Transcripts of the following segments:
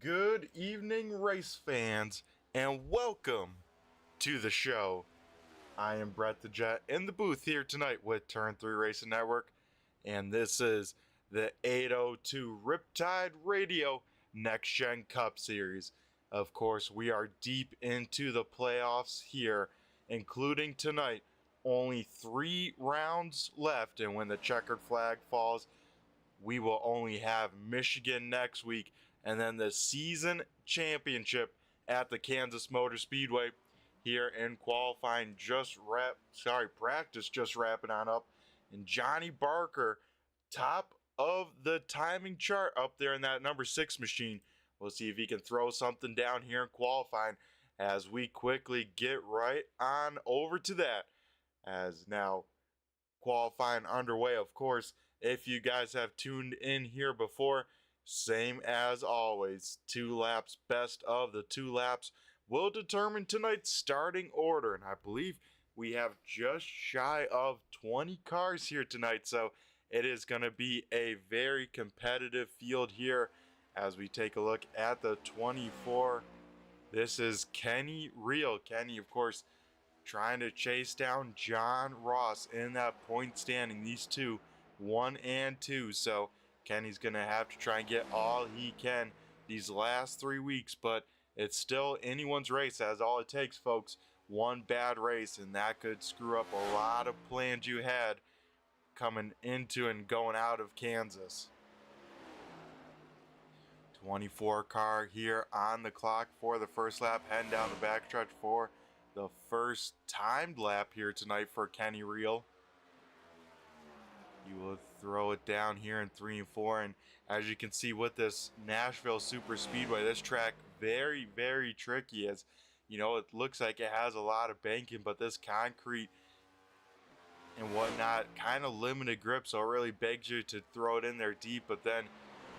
Good evening, race fans, and welcome to the show. I am Brett the Jet in the booth here tonight with Turn 3 Racing Network, and this is the 802 Riptide Radio Next Gen Cup Series. Of course, we are deep into the playoffs here, including tonight. Only 3 rounds left, and when the checkered flag falls, we will only have Michigan next week, and then the season championship at the Kansas Motor Speedway here in qualifying practice just wrapping on up. And Johnny Barker, top of the timing chart up there in that number 6 machine. We'll see if he can throw something down here in qualifying as we quickly get right on over to that. As now qualifying underway, of course, if you guys have tuned in here before, same as always, 2 laps, best of the 2 laps will determine tonight's starting order. And I believe we have just shy of 20 cars here tonight, so it is going to be a very competitive field here as we take a look at the 24. This is Kenny Real. Kenny, of course, trying to chase down John Ross in that point standing. These two, 1 and 2. So Kenny's going to have to try and get all he can these last 3 weeks, but it's still anyone's race. That's all it takes, folks. One bad race, and that could screw up a lot of plans you had coming into and going out of Kansas. 24 car here on the clock for the first lap, heading down the backstretch for the first timed lap here tonight for Kenny Real. You will throw it down here in 3 and 4, and as you can see with this Nashville Superspeedway, this track very, very tricky. As you know, it looks like it has a lot of banking, but this concrete and whatnot kind of limited grip, so it really begs you to throw it in there deep, but then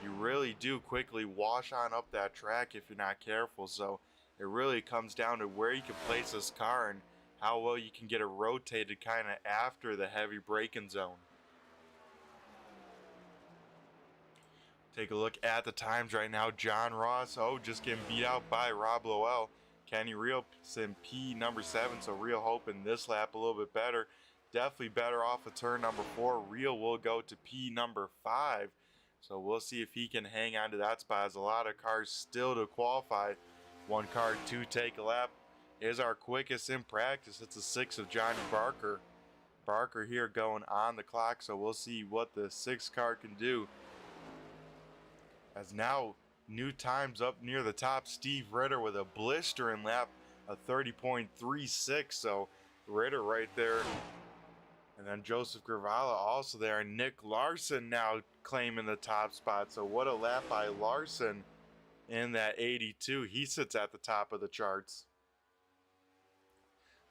you really do quickly wash on up that track if you're not careful. So it really comes down to where you can place this car and how well you can get it rotated kind of after the heavy braking zone. Take a look at the times right now. John Ross, just getting beat out by Rob Lowell. Kenny Real in P number 7, so Real hoping this lap a little bit better. Definitely better off of turn number 4. Real will go to P number 5. So we'll see if he can hang on to that spot. As a lot of cars still to qualify. 1 car to take a lap is our quickest in practice. It's a 6 of Johnny Barker. Barker here going on the clock, so we'll see what the 6 car can do. As now new times up near the top. Steve Ritter with a blistering lap, a 30.36. So Ritter right there. And then Joseph Gravala also there. And Nick Larson now claiming the top spot. So what a lap by Larson in that 82. He sits at the top of the charts.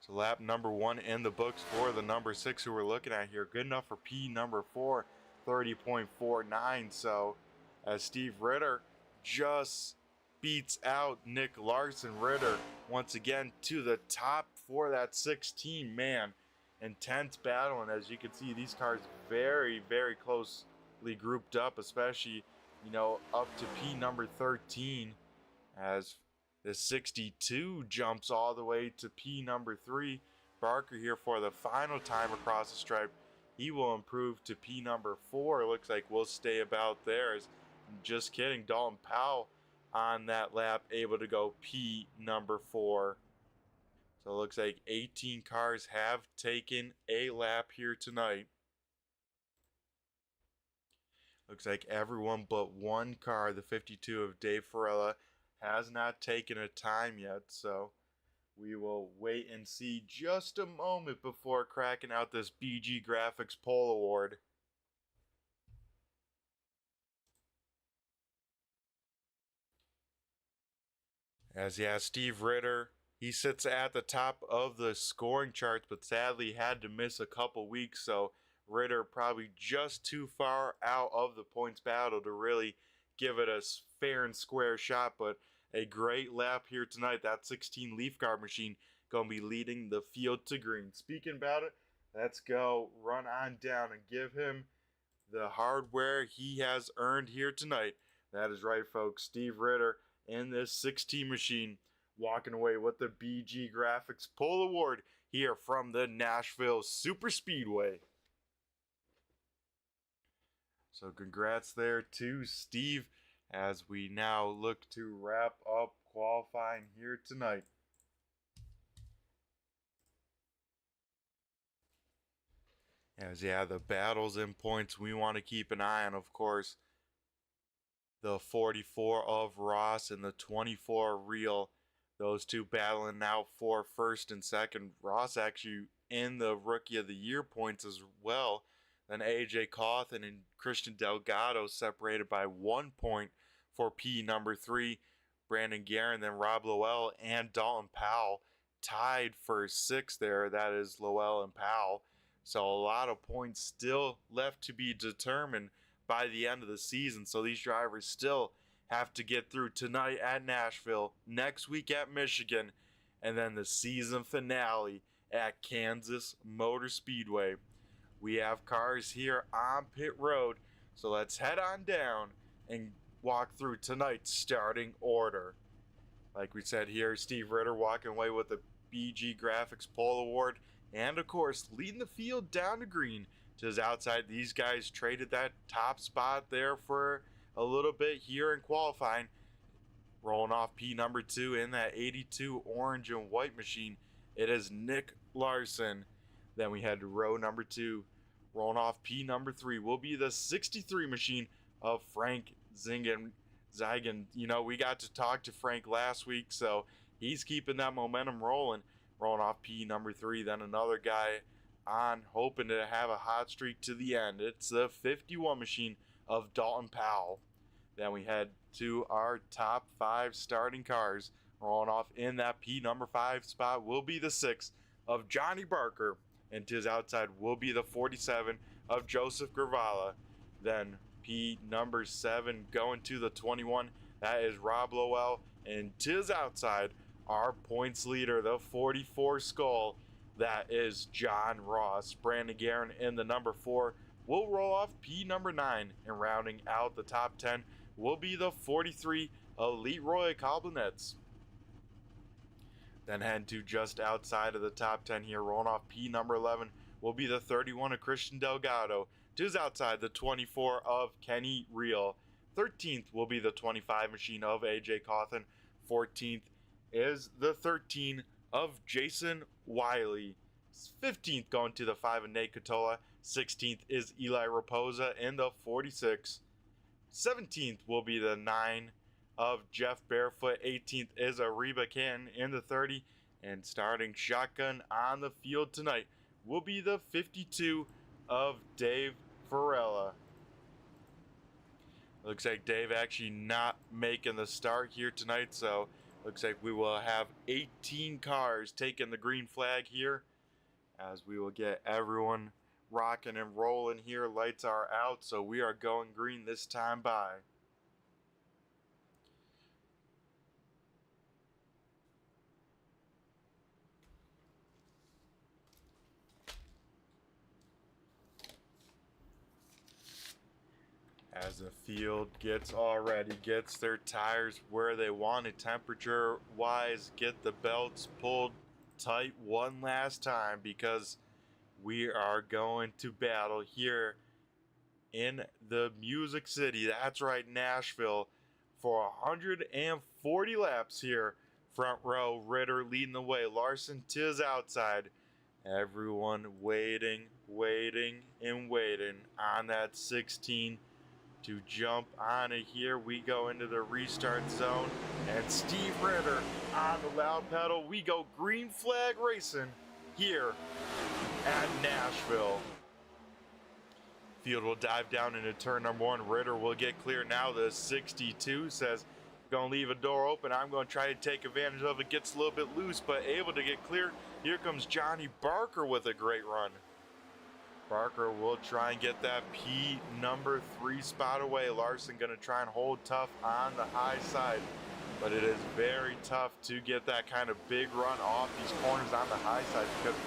So lap number 1 in the books for the number 6 who we're looking at here. Good enough for P number 4, 30.49. So as Steve Ritter just beats out Nick Larson, Ritter once again to the top for that 16. Man, intense battle, and as you can see, these cars very, very closely grouped up, especially, up to P number 13, as the 62 jumps all the way to P number 3. Barker here for the final time across the stripe. He will improve to P number 4. Looks like we'll stay about there. Just kidding, Dalton Powell on that lap able to go P number 4. So it looks like 18 cars have taken a lap here tonight. Looks like everyone but 1 car, the 52 of Dave Farella, has not taken a time yet. So we will wait and see just a moment before cracking out this BG Graphics Pole Award. As Steve Ritter, he sits at the top of the scoring charts, but sadly had to miss a couple weeks, so Ritter probably just too far out of the points battle to really give it a fair and square shot, but a great lap here tonight. That 16 Leaf Guard machine going to be leading the field to green. Speaking about it, let's go run on down and give him the hardware he has earned here tonight. That is right, folks. Steve Ritter in this 16 machine, walking away with the BG Graphics Pole Award here from the Nashville Superspeedway. So congrats there to Steve as we now look to wrap up qualifying here tonight. As the battles in points we want to keep an eye on, of course, the 44 of Ross and the 24 Real. Those two battling now for first and second. Ross actually in the Rookie of the Year points as well. Then AJ Cawthon and Christian Delgado separated by 1 point for P number 3. Brandon Guerin, then Rob Lowell and Dalton Powell tied for 6 there. That is Lowell and Powell. So a lot of points still left to be determined by the end of the season. So these drivers still have to get through tonight at Nashville, next week at Michigan, and then the season finale at Kansas Motor Speedway. We have cars here on pit road, so let's head on down and walk through tonight's starting order. Like we said here, Steve Ritter walking away with the BG Graphics Pole Award, and of course leading the field down to green to his outside. These guys traded that top spot there for a little bit here in qualifying. Rolling off P number 2 in that 82 orange and white machine, it is Nick Larson. Then we head to row number 2. Rolling off P number 3 will be the 63 machine of Frank Zygan. You know, we got to talk to Frank last week, so he's keeping that momentum rolling. Rolling off P number 3, then another guy on, hoping to have a hot streak to the end. It's the 51 machine of Dalton Powell. Then we head to our top 5 starting cars. Rolling off in that P number 5 spot will be the 6 of Johnny Barker, and to his outside will be the 47 of Joseph Gravala. Then P number 7 going to the 21, that is Rob Lowell, and to his outside, our points leader, the 44 Skull, that is John Ross. Brandon Guerin in the number 4 will roll off P number 9, and rounding out the top 10 will be the 43 of Leroy Cobbinets. Then head to just outside of the top 10 here, rolling off P number 11 will be the 31 of Christian Delgado. To his outside, the 24 of Kenny Real. 13th will be the 25 machine of AJ Cawthon. 14th is the 13 of Jason Wiley. 15th going to the 5 of Nate Catola. 16th is Eli Raposa in the 46. 17th will be the 9 of Jeff Barefoot. 18th is Ariba Canton in the 30. And starting shotgun on the field tonight will be the 52 of Dave Varela. Looks like Dave actually not making the start here tonight, so looks like we will have 18 cars taking the green flag here as we will get everyone rocking and rolling here. Lights are out, so we are going green this time by. As the field gets their tires where they want it temperature wise, get the belts pulled tight one last time, because we are going to battle here in the Music City. That's right, Nashville, for 140 laps here. Front row, Ritter leading the way, Larson to his outside. Everyone waiting on that 16 to jump on it. Here we go into the restart zone, and Steve Ritter on the loud pedal. We go green flag racing here at Nashville. Field will dive down into turn number 1. Ritter will get clear now. The 62 says, gonna leave a door open. I'm gonna try to take advantage of it. Gets a little bit loose, but able to get clear. Here comes Johnny Barker with a great run. Barker will try and get that P number 3 spot away. Larson going to try and hold tough on the high side, but it is very tough to get that kind of big run off these corners on the high side, because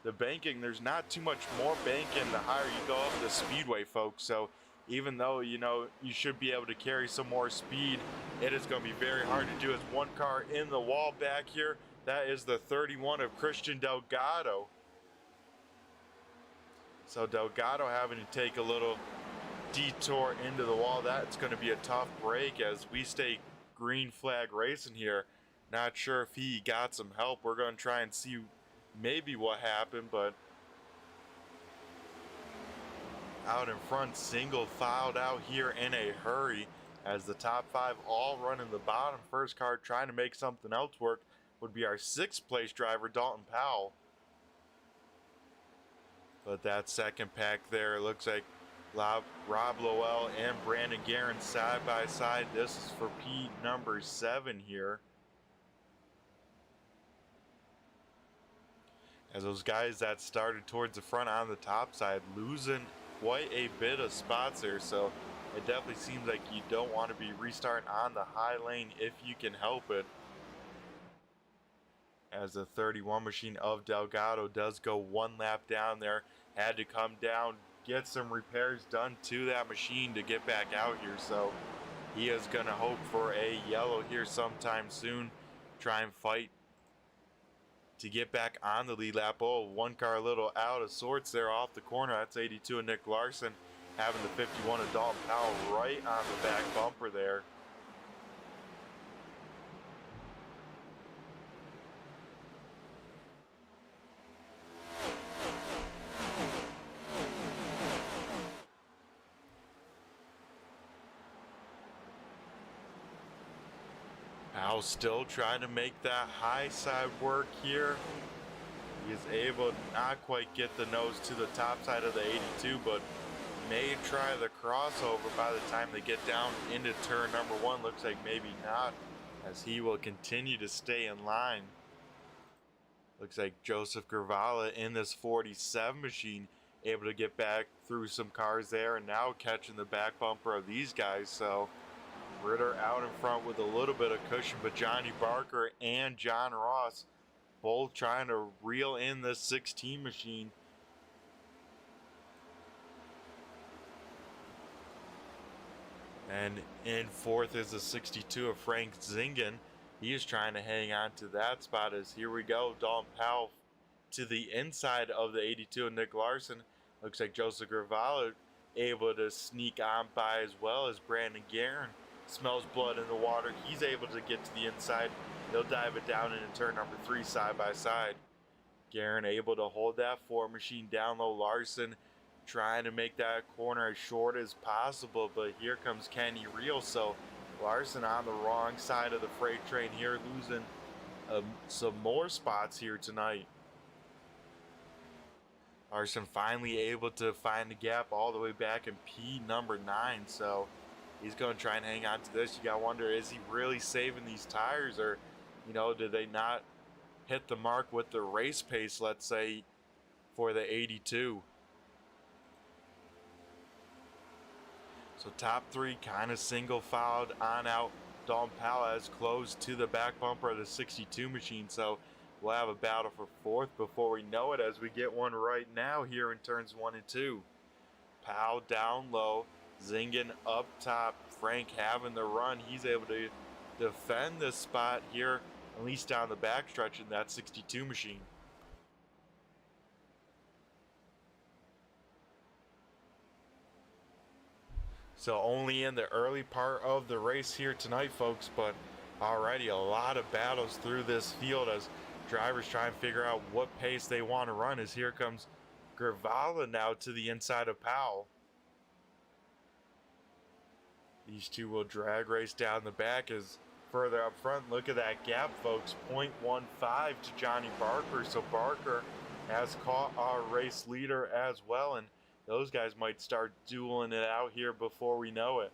the banking, there's not too much more banking the higher you go up the speedway, folks. So even though, you know, you should be able to carry some more speed, it is going to be very hard to do. As one car in the wall back here, that is the 31 of Christian Delgado. So Delgado having to take a little detour into the wall. That's going to be a tough break as we stay green flag racing here. Not sure if he got some help. We're going to try and see maybe what happened, but out in front, single filed out here in a hurry as the top 5 all running the bottom. First car trying to make something else work would be our 6th place driver, Dalton Powell. But that second pack there looks like Rob Lowell and Brandon Guerin side by side. This is for P number 7 here. As those guys that started towards the front on the top side losing quite a bit of spots there, so it definitely seems like you don't want to be restarting on the high lane if you can help it. As the 31 machine of Delgado does go one lap down there, had to come down, get some repairs done to that machine to get back out here, so he is going to hope for a yellow here sometime soon, try and fight to get back on the lead lap. Oh, one car a little out of sorts there off the corner. That's 82 of Nick Larson, having the 51 of Dalton Powell right on the back bumper there. Powell still trying to make that high side work here. He is able to not quite get the nose to the top side of the 82, but may try the crossover by the time they get down into turn number 1. Looks like maybe not, as he will continue to stay in line. Looks like Joseph Gervala in this 47 machine able to get back through some cars there and now catching the back bumper of these guys. So Ritter out in front with a little bit of cushion, but Johnny Barker and John Ross both trying to reel in this 16 machine. And in 4th is the 62 of Frank Zingen. He is trying to hang on to that spot as here we go. Dalton Powell to the inside of the 82 of Nick Larson. Looks like Joseph Gervala able to sneak on by, as well as Brandon Guerin. Smells blood in the water. He's able to get to the inside. They'll dive it down into turn number 3 side by side. Guerin able to hold that 4 machine down low. Larson trying to make that corner as short as possible, but here comes Kenny Reel. So Larson on the wrong side of the freight train here, losing some more spots here tonight. Larson finally able to find the gap all the way back in P number 9, so he's going to try and hang on to this. You got to wonder, is he really saving these tires, or, you know, did they not hit the mark with the race pace, let's say, for the 82? So top 3 kind of single filed on out. Dalton Powell has closed to the back bumper of the 62 machine, so we'll have a battle for 4th before we know it, as we get one right now here in turns 1 and 2. Powell down low, Zingen up top. Frank having the run. He's able to defend this spot here, at least down the backstretch in that 62 machine. So only in the early part of the race here tonight, folks, but already a lot of battles through this field as drivers try and figure out what pace they want to run, as here comes Gervala now to the inside of Powell. These two will drag race down the back as further up front. Look at that gap, folks, 0.15 to Johnny Barker. So Barker has caught our race leader as well, and those guys might start dueling it out here before we know it.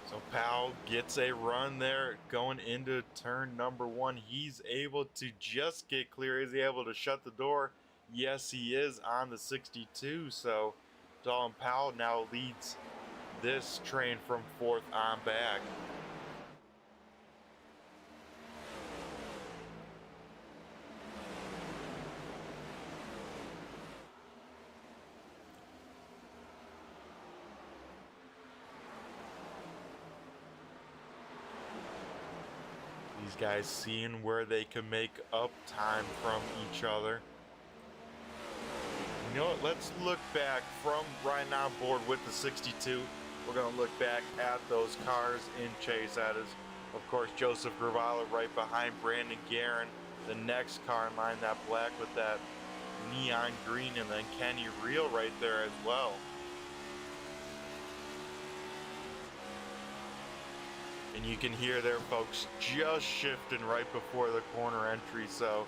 So Powell gets a run there going into turn number 1. He's able to just get clear. Is he able to shut the door? Yes, he is on the 62. So Dalton Powell now leads this train from 4th on back. These guys seeing where they can make up time from each other. You know what, let's look back from right now board with the 62. We're going to look back at those cars in chase. That is, of course, Joseph Gravala right behind Brandon Guerin. The next car in line, that black with that neon green, and then Kenny Reel right there as well. And you can hear there, folks, just shifting right before the corner entry. So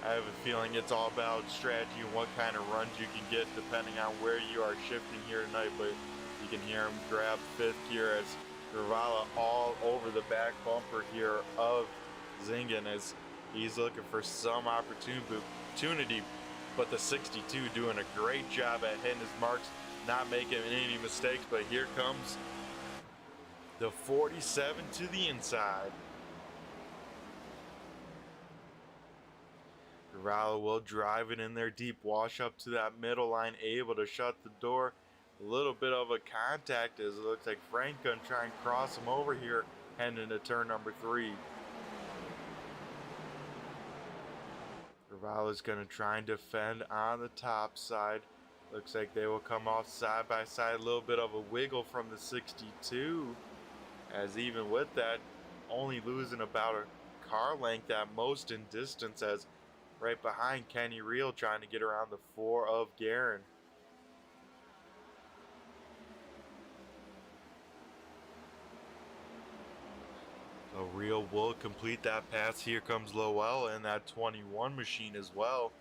I have a feeling it's all about strategy and what kind of runs you can get depending on where you are shifting here tonight. But you can hear him grab fifth gear as Gravala all over the back bumper here of Zingen as he's looking for some opportunity. But the 62 doing a great job at hitting his marks, not making any mistakes. But here comes the 47 to the inside. Gravala will drive it in there deep, wash up to that middle line, able to shut the door. A little bit of a contact as it looks like Frank gonna try and cross him over here, heading into turn number 3. Gravala's gonna try and defend on the top side. Looks like they will come off side by side. A little bit of a wiggle from the 62. As even with that, only losing about a car length at most in distance, as right behind Kenny Reel trying to get around the 4 of Guerin. So Reel will complete that pass. Here comes Lowell in that 21 machine as well.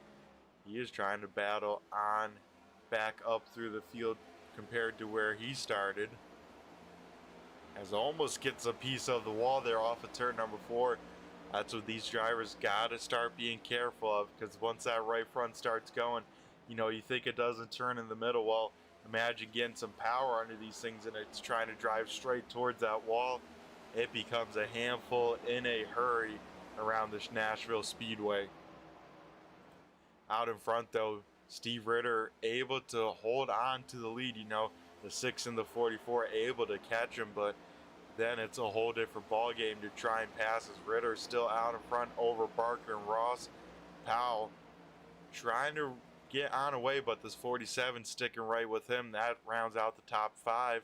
He is trying to battle on back up through the field compared to where he started. As almost gets a piece of the wall there off of turn number 4. That's what these drivers got to start being careful of, because once that right front starts going, you know, you think it doesn't turn in the middle. Well, imagine getting some power under these things and it's trying to drive straight towards that wall. It becomes a handful in a hurry around this Nashville Speedway. Out in front though, Steve Ritter able to hold on to the lead. You know, the 6 and the 44 able to catch him, but then it's a whole different ball game to try and pass as Ritter still out in front over Barker and Ross. Powell trying to get on away, but this 47 sticking right with him. That rounds out the top 5.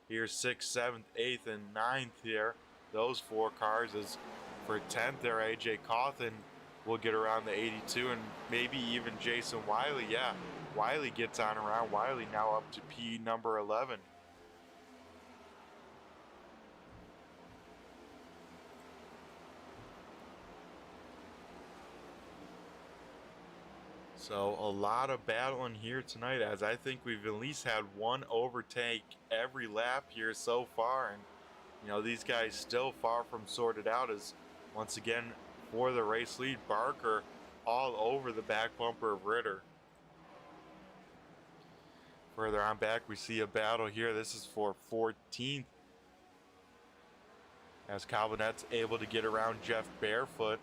Here's 6th, 7th, 8th, and 9th here. Those 4 cars is for 10th there. AJ Cawthon will get around the 82, and maybe even Jason Wiley. Yeah, Wiley gets on around. Wiley now up to P number 11. So a lot of battling here tonight, as I think we've at least had one overtake every lap here so far. And, you know, these guys still far from sorted out, as once again for the race lead, Barker all over the back bumper of Ritter. Further on back, we see a battle here. This is for 14th, as Calvinet's able to get around Jeff Barefoot.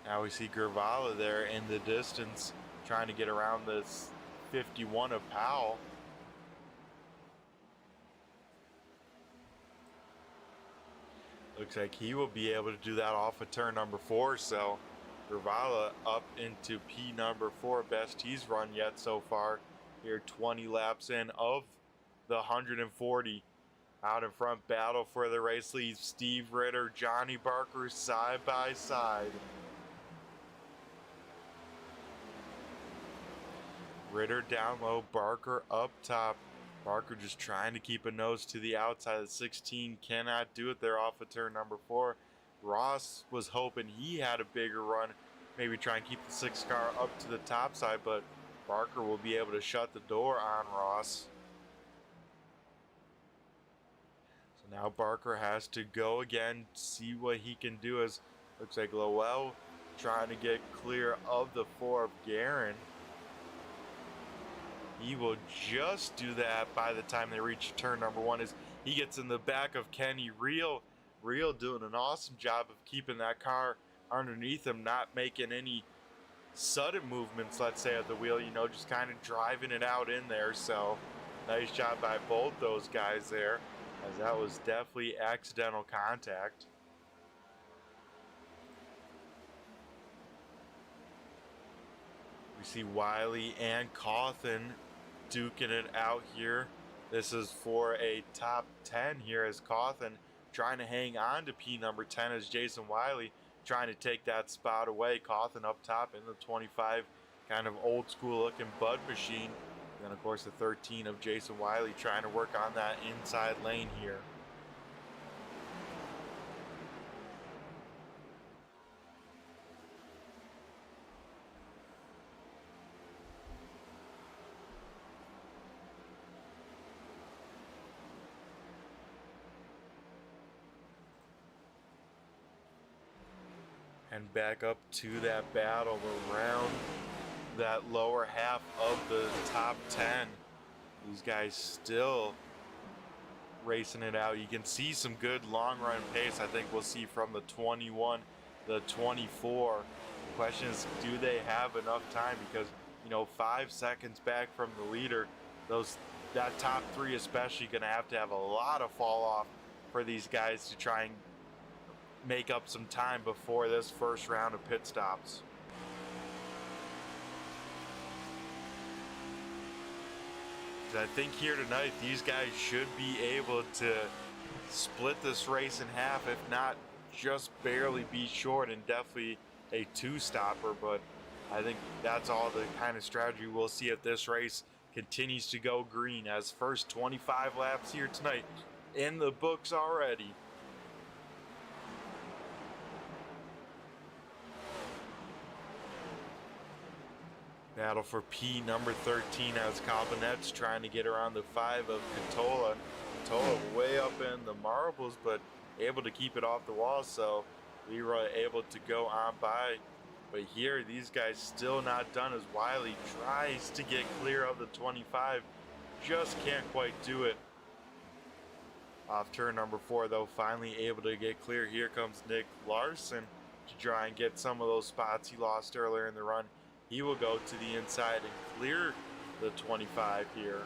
Now we see Gravala there in the distance trying to get around this 51 of Powell. Looks like he will be able to do that off of turn number 4. So Gravala up into P number 4, best he's run yet so far. Here 20 laps in of the 140. Out in front, battle for the race lead. Steve Ritter, Johnny Barker side by side. Ritter down low, Barker up top. Barker just trying to keep a nose to the outside. The 16 cannot do it there off of turn number 4. Ross was hoping he had a bigger run, maybe try and keep the 6 car up to the top side, but Barker will be able to shut the door on Ross. So now Barker has to go again, see what he can do, as looks like Lowell trying to get clear of the 4 of Guerin. He will just do that by the time they reach turn number 1, as he gets in the back of Kenny Reel. Reel doing an awesome job of keeping that car underneath him, not making any sudden movements, let's say, at the wheel, you know, just kind of driving it out in there. So nice job by both those guys there, as that was definitely accidental contact. We see Wiley and Cawthon duking it out here. This is for a top 10 here as Cawthon trying to hang on to P number 10 as Jason Wiley trying to take that spot away. Cawthon up top in the 25, kind of old school looking Bud machine. Then of course the 13 of Jason Wiley trying to work on that inside lane here. And back up to that battle around that lower half of the top 10. These guys still racing it out. You can see some good long run pace. I think we'll see from the 21, the 24. The question is, do they have enough time? Because, you know, 5 seconds back from the leader, that top 3 especially going to have a lot of fall off for these guys to try and make up some time before this first round of pit stops. I think here tonight these guys should be able to split this race in half, if not just barely be short, and definitely a 2-stopper. But I think that's all the kind of strategy we'll see if this race continues to go green, as first 25 laps here tonight in the books already. Battle for P number 13 as Calvinet's trying to get around the 5 of Catola. Catola way up in the marbles, but able to keep it off the wall, so Leroy able to go on by. But here, these guys still not done as Wiley tries to get clear of the 25. Just can't quite do it. Off turn number 4, though, finally able to get clear. Here comes Nick Larson to try and get some of those spots he lost earlier in the run. He will go to the inside and clear the 25 here.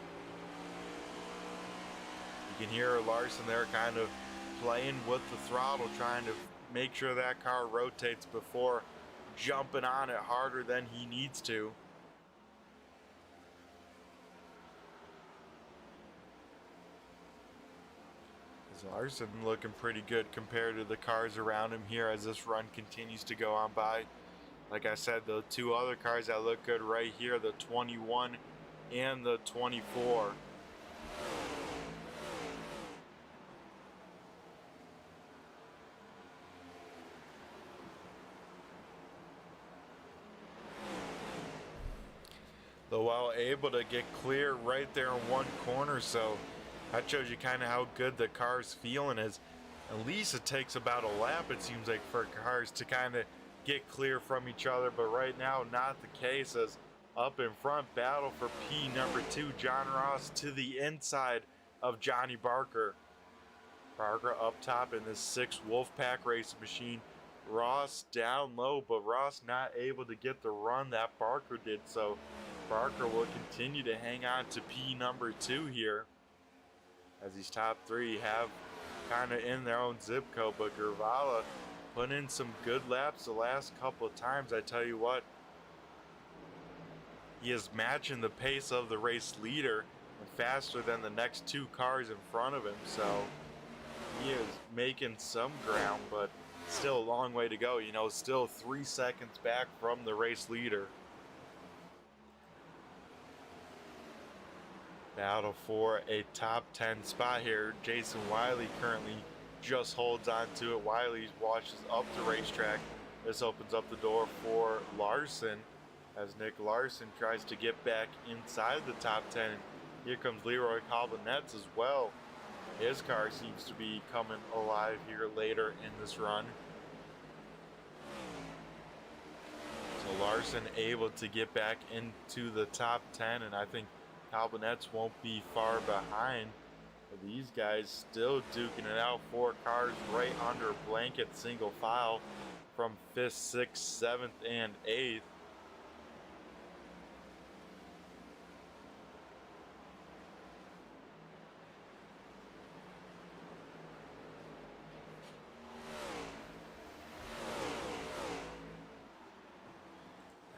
You can hear Larson there kind of playing with the throttle, trying to make sure that car rotates before jumping on it harder than he needs to. Larson looking pretty good compared to the cars around him here as this run continues to go on by. Like I said, the 2 other cars that look good right here, the 21 and the 24. Though while able to get clear right there in one corner, so that shows you kind of how good the car's feeling is. At least it takes about a lap, it seems like, for cars to kind of get clear from each other, but right now not the case, as up in front, battle for P number 2, John Ross to the inside of Johnny Barker. Barker up top in this 6 Wolfpack racing machine. Ross down low, but Ross not able to get the run that Barker did, so Barker will continue to hang on to P number 2 here, as these top 3 have kind of in their own zip code. But Gervala put in some good laps the last couple of times. I tell you what, he is matching the pace of the race leader and faster than the next 2 cars in front of him, so he is making some ground, but still a long way to go. You know, still 3 seconds back from the race leader. Battle for a top 10 spot here. Jason Wiley currently just holds on to it. Wiley washes up the racetrack. This opens up the door for Larson as Nick Larson tries to get back inside the top 10. Here comes Leroy Calvinet's as well. His car seems to be coming alive here later in this run. So Larson able to get back into the top 10, and I think Calvinet's won't be far behind. But these guys still duking it out. 4 cars right under blanket single file from 5th, 6th, 7th, and 8th.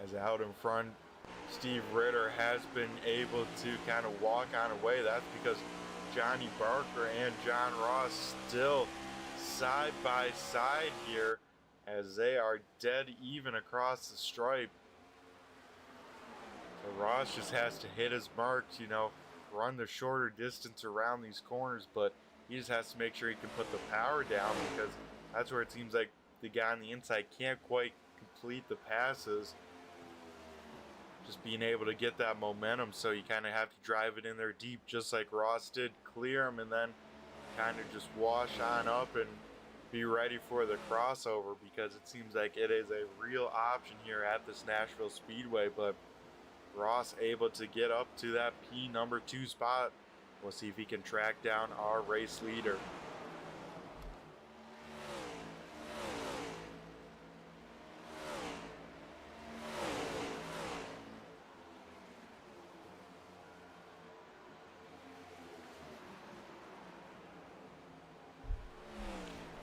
As out in front, Steve Ritter has been able to kind of walk on away. That's because Johnny Barker and John Ross still side by side here as they are dead even across the stripe. So Ross just has to hit his marks, you know, run the shorter distance around these corners, but he just has to make sure he can put the power down, because that's where it seems like the guy on the inside can't quite complete the passes. Just being able to get that momentum, so you kind of have to drive it in there deep just like Ross did, clear him, and then kind of just wash on up and be ready for the crossover, because it seems like it is a real option here at this Nashville Speedway. But Ross able to get up to that P2 spot. We'll see if he can track down our race leader.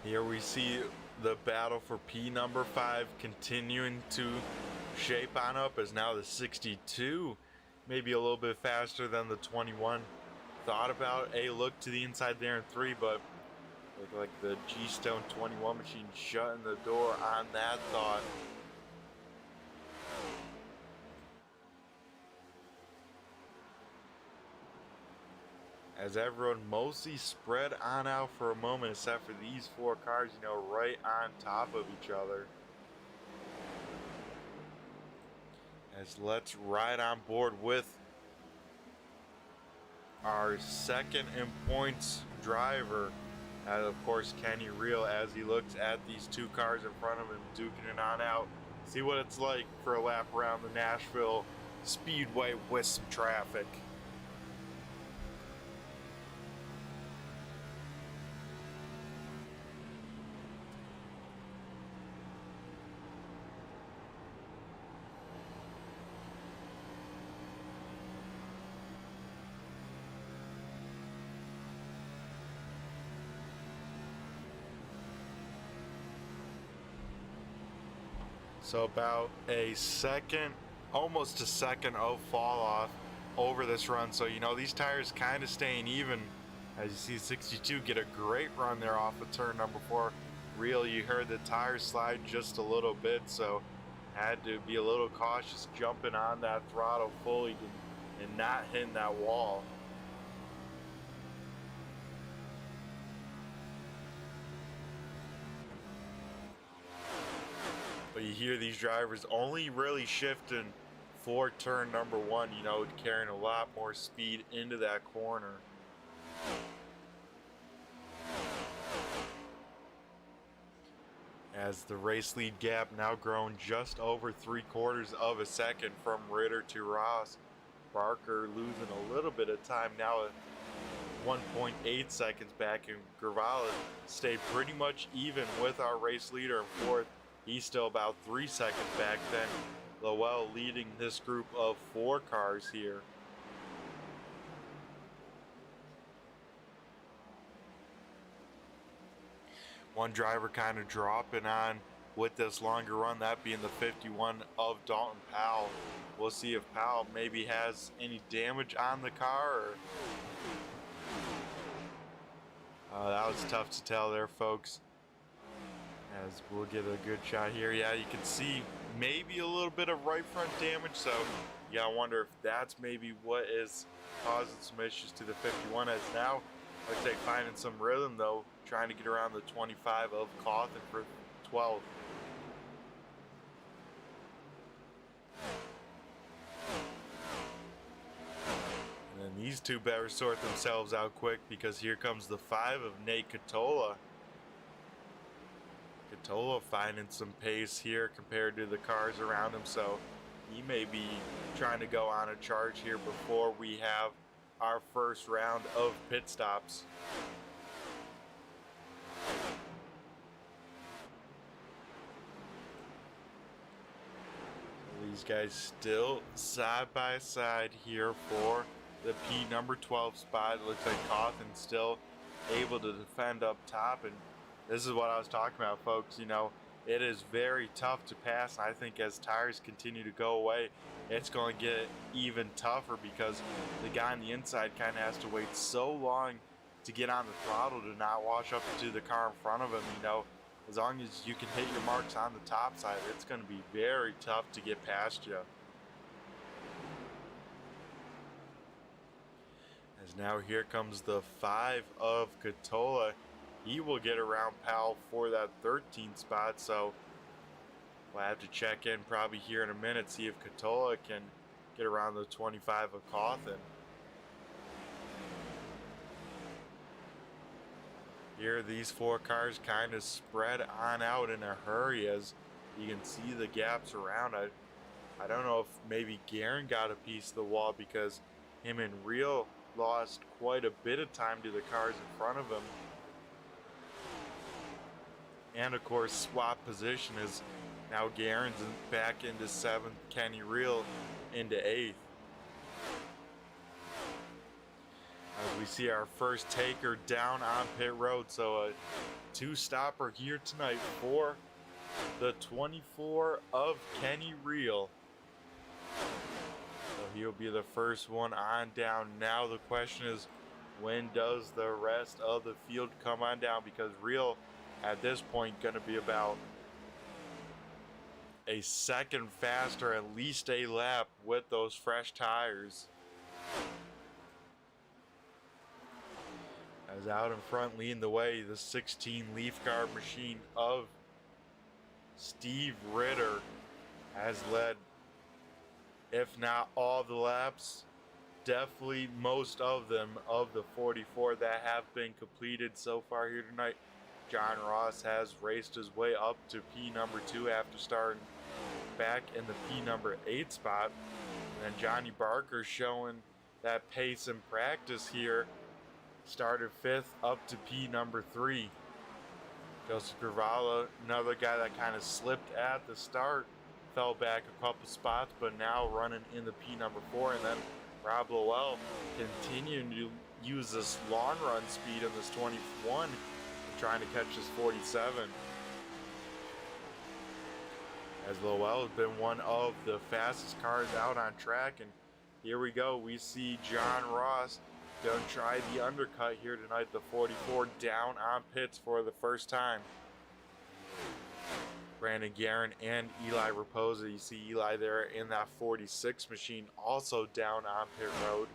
Here we see the battle for P5 continuing to shape on up, as now the 62 maybe a little bit faster than the 21. Thought about a look to the inside there in 3, but looked like the GStone 21 machine shutting the door on that thought. As everyone mostly spread on out for a moment, except for these 4 cars, you know, right on top of each other. As let's ride on board with our second in points driver, of course Kenny Reel, as he looks at these 2 cars in front of him duking it on out. See what it's like for a lap around the Nashville Speedway with some traffic. So about a second, almost a second of fall off over this run. So, you know, these tires kind of staying even. As you see 62 get a great run there off of turn number 4. Reel, you heard the tires slide just a little bit, so had to be a little cautious jumping on that throttle fully and not hitting that wall. But you hear these drivers only really shifting for turn number 1, you know, carrying a lot more speed into that corner. As the race lead gap now grown just over 3/4 of a second from Ritter to Ross. Barker losing a little bit of time now at 1.8 seconds back, and Gravala stayed pretty much even with our race leader in 4th. He's still about 3 seconds back. Then Lowell leading this group of 4 cars here. One driver kind of dropping on with this longer run, that being the 51 of Dalton Powell. We'll see if Powell maybe has any damage on the car. That was tough to tell there, folks. As we'll get a good shot here. Yeah, you can see maybe a little bit of right front damage, so yeah, I wonder if that's maybe what is causing some issues to the 51. As now, looks like finding some rhythm though, trying to get around the 25 of Cawthon for 12th. And then these 2 better sort themselves out quick, because here comes the 5 of Nate Catola. Catola finding some pace here compared to the cars around him, so he may be trying to go on a charge here before we have our first round of pit stops. These guys still side by side here for the P12 spot. It looks like Cawthon still able to defend up top, and this is what I was talking about, folks. You know, it is very tough to pass. I think as tires continue to go away, it's going to get even tougher because the guy on the inside kind of has to wait so long to get on the throttle to not wash up into the car in front of him. You know, as long as you can hit your marks on the top side, it's going to be very tough to get past you. As now here comes the 5 of Katola. He will get around Powell for that 13th spot, so we'll have to check in probably here in a minute, see if Katola can get around the 25 of Cawthon. Here, these 4 cars kind of spread on out in a hurry as you can see the gaps around. I don't know if maybe Guerin got a piece of the wall because him and Real lost quite a bit of time to the cars in front of him. And of course, swap position is now Guerin's back into 7th, Kenny Real into 8th. As we see our first taker down on pit road, so a 2-stopper here tonight for the 24 of Kenny Real. So he'll be the first one on down. Now the question is, when does the rest of the field come on down? Because Real at this point going to be about a second faster, at least a lap with those fresh tires. As out in front leading the way, the 16 Leaf Guard machine of Steve Ritter has led, if not all the laps, definitely most of them of the 44 that have been completed so far here tonight. John Ross has raced his way up to P number 2 after starting back in the P number 8 spot. And then Johnny Barker showing that pace in practice here. Started 5th up to P number 3. Joseph Gravala, another guy that kind of slipped at the start, fell back a couple spots, but now running in the P number 4. And then Rob Lowell continuing to use this long run speed in this 21, trying to catch this 47. As Lowell has been one of the fastest cars out on track, and here we go. We see John Ross gonna try the undercut here tonight. The 44 down on pits for the first time. Brandon Guerin and Eli Raposa. You see Eli there in that 46 machine, also down on pit road.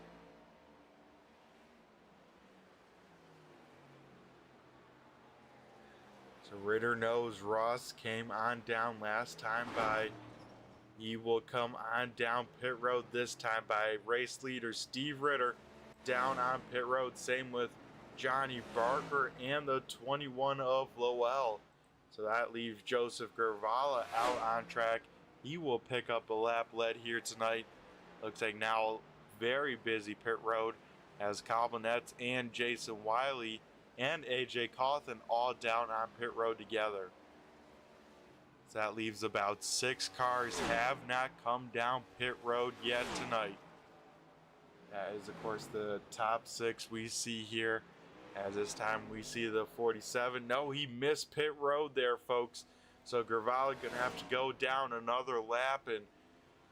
So Ritter knows Ross came on down last time by, he will come on down pit road this time by race leader Steve Ritter down on pit road. Same with Johnny Barker and the 21 of Lowell. So that leaves Joseph Gravala out on track. He will pick up a lap lead here tonight. Looks like now very busy pit road as Colbinetz and Jason Wiley and AJ Cawthon all down on pit road together. So that leaves about 6 cars have not come down pit road yet tonight. That is, of course, the top 6 we see here. As this time we see the 47. No, he missed pit road there, folks. So Gravala gonna have to go down another lap, and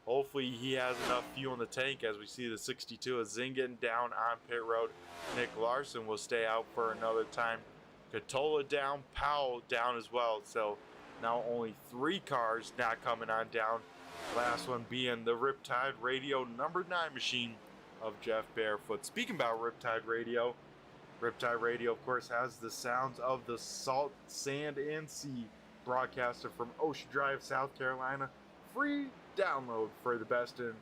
hopefully he has enough fuel in the tank. As we see the 62 of Zingen down on pit road. Nick Larson will stay out for another time. Katola down, Powell down as well. So now only 3 cars not coming on down. Last one being the Riptide Radio number 9 machine of Jeff Barefoot. Speaking about Riptide Radio, Riptide Radio, of course, has the sounds of the salt, sand, and sea, broadcaster from Ocean Drive, South Carolina. Free download for the best in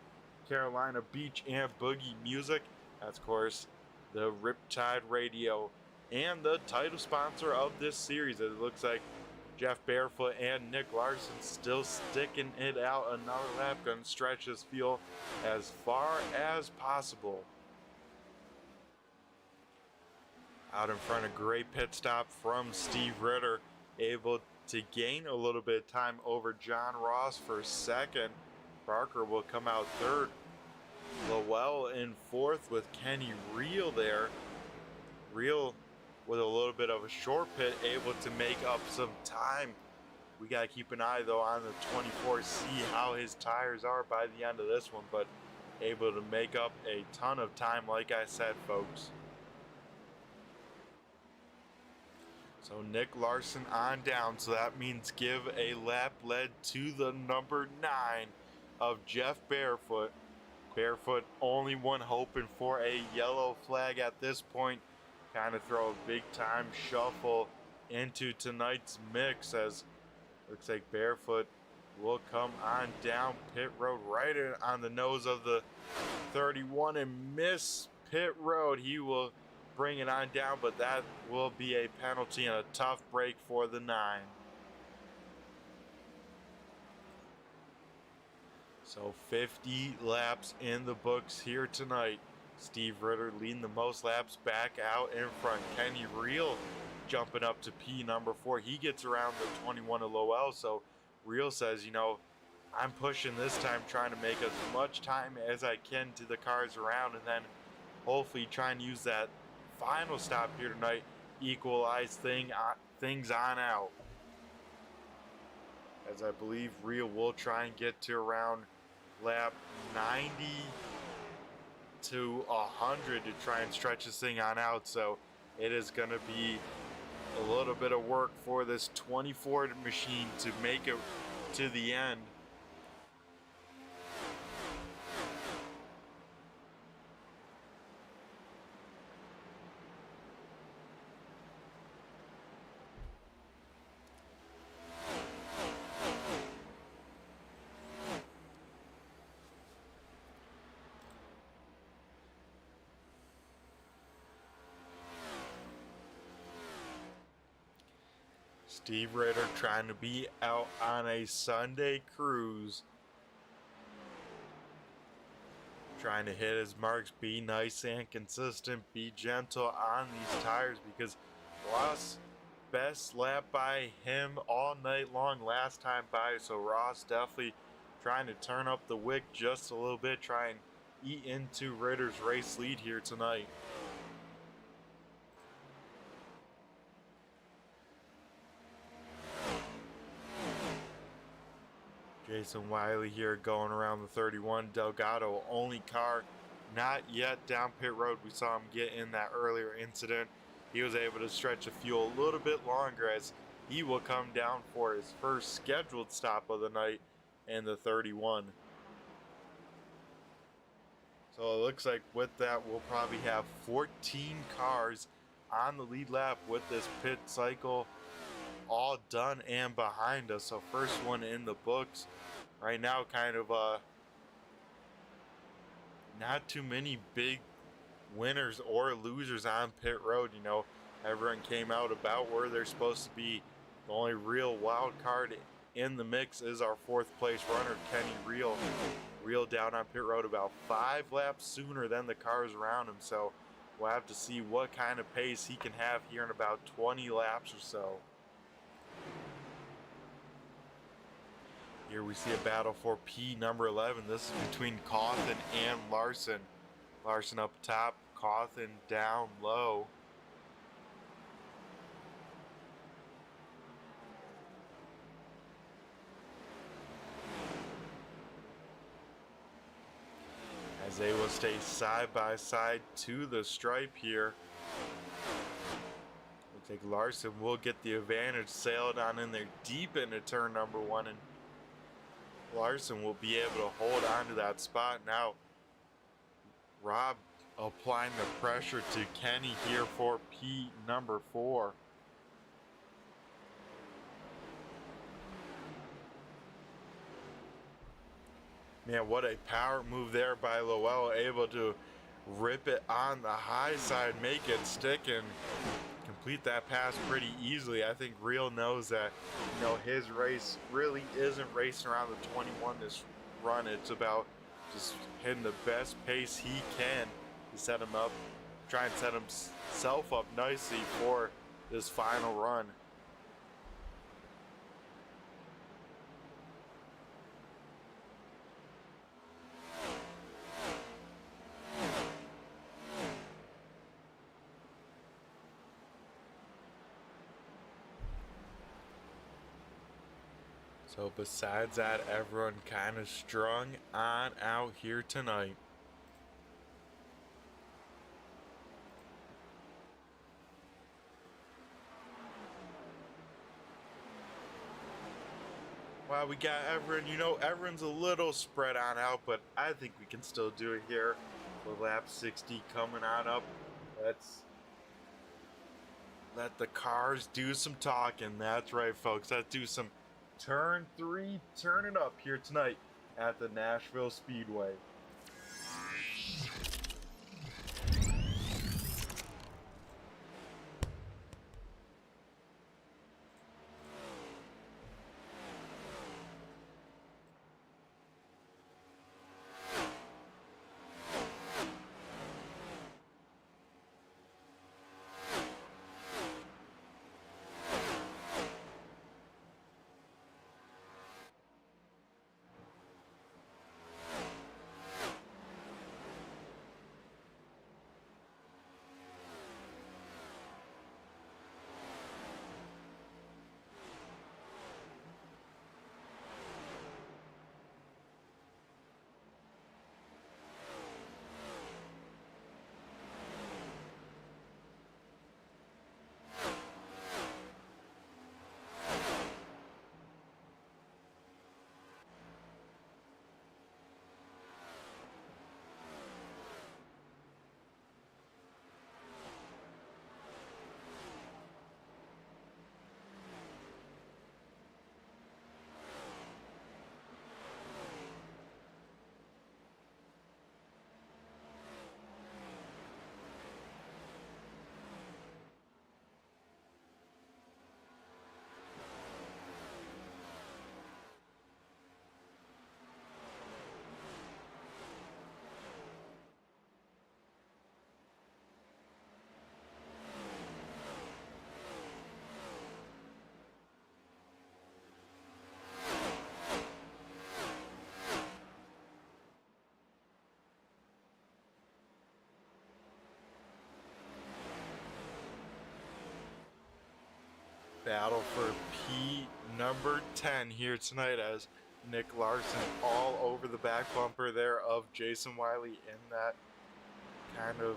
Carolina beach and boogie music. That's, of course, the Riptide Radio, and the title sponsor of this series. It looks like Jeff Barefoot and Nick Larson still sticking it out another lap, gonna stretch this field as far as possible. Out in front, a great pit stop from Steve Ritter, able to gain a little bit of time over John Ross for second. Barker will come out third. Lowell in fourth with Kenny Real there. Real with a little bit of a short pit, able to make up some time We got to keep an eye, though, on the 24, see how his tires are by the end of this one, but able to make up a ton of time, like I said, folks. So Nick Larson on down, so that means give a lap lead to the number 9 of Jeff Barefoot. Barefoot, only one hoping for a yellow flag at this point. Kind of throw a big time shuffle into tonight's mix, as looks like Barefoot will come on down pit road right on the nose of the 31 and miss pit road. He will bring it on down, but that will be a penalty and a tough break for the 9. So 50 laps in the books here tonight. Steve Ritter leading the most laps back out in front. Kenny Reel jumping up to P number 4. He gets around the 21 of Lowell, so Reel says, you know, I'm pushing this time, trying to make as much time as I can to the cars around, and then hopefully try and use that final stop here tonight, equalize things on out. As I believe Reel will try and get to around lap 90 to 100 to try and stretch this thing on out. So it is going to be a little bit of work for this 24 machine to make it to the end. Steve Ritter trying to be out on a Sunday cruise. Trying to hit his marks, be nice and consistent, be gentle on these tires, because Ross, best lap by him all night long last time by. So Ross definitely trying to turn up the wick just a little bit, try and eat into Ritter's race lead here tonight. Jason Wiley here going around the 31. Delgado, only car not yet down pit road. We saw him get in that earlier incident. He was able to stretch the fuel a little bit longer, as he will come down for his first scheduled stop of the night in the 31. So it looks like with that, we'll probably have 14 cars on the lead lap with this pit cycle all done and behind us. So first one in the books right now. Kind of not too many big winners or losers on pit road. You know, everyone came out about where they're supposed to be. The only real wild card in the mix is our 4th place runner, Kenny Reel. Reel down on pit road about 5 laps sooner than the cars around him. So we'll have to see what kind of pace he can have here in about 20 laps or so. Here we see a battle for P number 11. This is between Cawthon and Larson. Larson up top, Cawthon down low. As they will stay side by side to the stripe here. Looks like Larson will get the advantage, sailed on in there deep into turn number 1, and Larson will be able to hold on to that spot. Now Rob applying the pressure to Kenny here for P number 4. Man, what a power move there by Lowell, able to rip it on the high side, make it stick, and complete that pass pretty easily. I think Reel knows that, you know, his race really isn't racing around the 21 this run. It's about just hitting the best pace he can to set him up, try and set himself up nicely for this final run. So besides that, everyone kind of strung on out here tonight. Well, we got everyone. You know, everyone's a little spread on out, but I think we can still do it here with lap 60 coming on up. Let's let the cars do some talking. That's right, folks. Let's do some turn 3, turn it up here tonight at the Nashville Speedway. Battle for P number 10 here tonight as Nick Larson all over the back bumper there of Jason Wiley in that kind of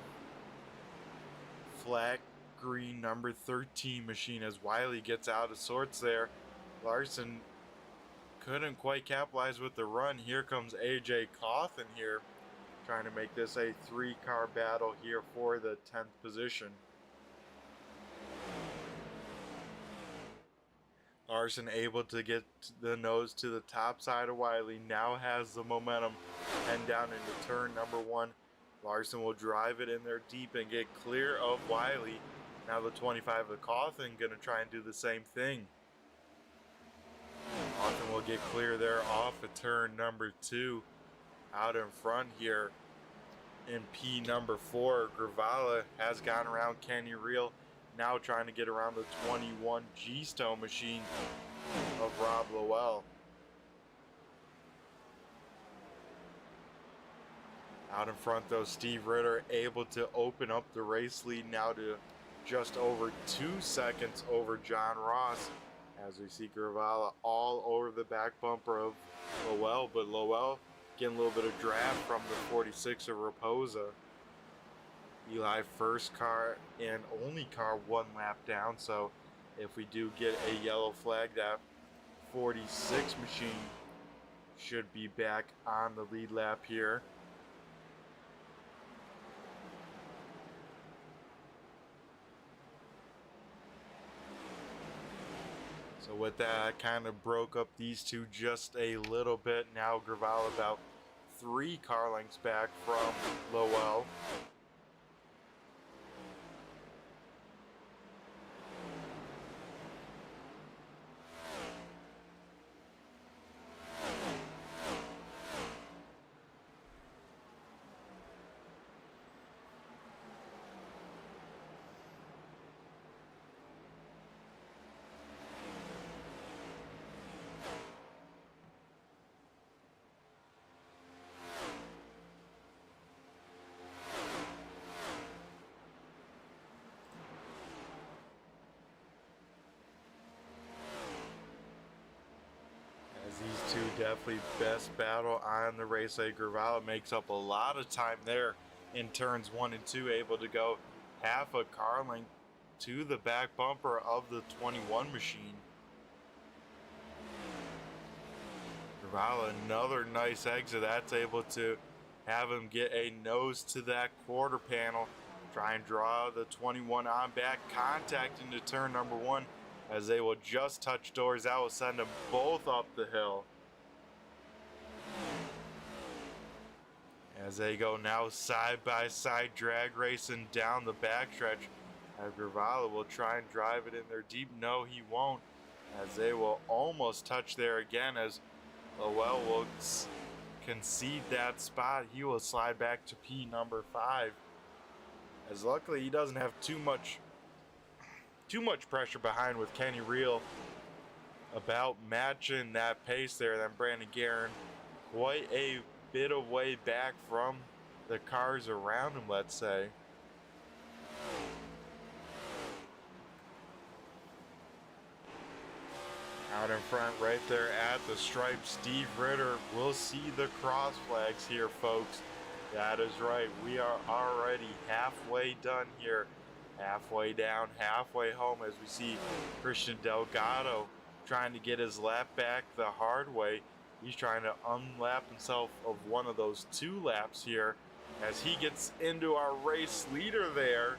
flat green number 13 machine as Wiley gets out of sorts there. Larson couldn't quite capitalize with the run. Here comes AJ Cawthon here trying to make this a 3-car battle here for the 10th position. Larson able to get the nose to the top side of Wiley, now has the momentum and down into turn number 1. Larson will drive it in there deep and get clear of Wiley. Now the 25 of Cawthon gonna try and do the same thing. Cawthon will get clear there off of turn number 2. Out in front here in P number 4, Gravala has gone around Kenny Reel. Now trying to get around the 21 GStone machine of Rob Lowell. Out in front though, Steve Ritter able to open up the race lead now to just over 2 seconds over John Ross. As we see Gravala all over the back bumper of Lowell, but Lowell getting a little bit of draft from the 46 of Raposa. Eli first car and only car 1 lap down, so if we do get a yellow flag, that 46 machine should be back on the lead lap here. So with that, I kind of broke up these two just a little bit. Now Gravala about 3 car lengths back from Lowell. Definitely best battle on the race. Gravalla makes up a lot of time there in turns 1 and 2, able to go half a car length to the back bumper of the 21 machine. Gravalla, another nice exit. That's able to have him get a nose to that quarter panel. Try and draw the 21 on back, contact into turn number 1 as they will just touch doors. That will send them both up the hill. As they go now side by side drag racing down the backstretch. Gravalla will try and drive it in there deep. No, he won't, as they will almost touch there again, as Lowell will concede that spot. He will slide back to P number 5, as luckily he doesn't have too much pressure behind with Kenny Reel about matching that pace there. Then Brandon Guerin quite a bit of way back from the cars around him, let's say. Out in front right there at the stripe, Steve Ritter will see the cross flags here, folks. That is right. We are already halfway done here. Halfway down, halfway home, as we see Christian Delgado trying to get his lap back the hard way. He's trying to unlap himself of one of those 2 laps here as he gets into our race leader there.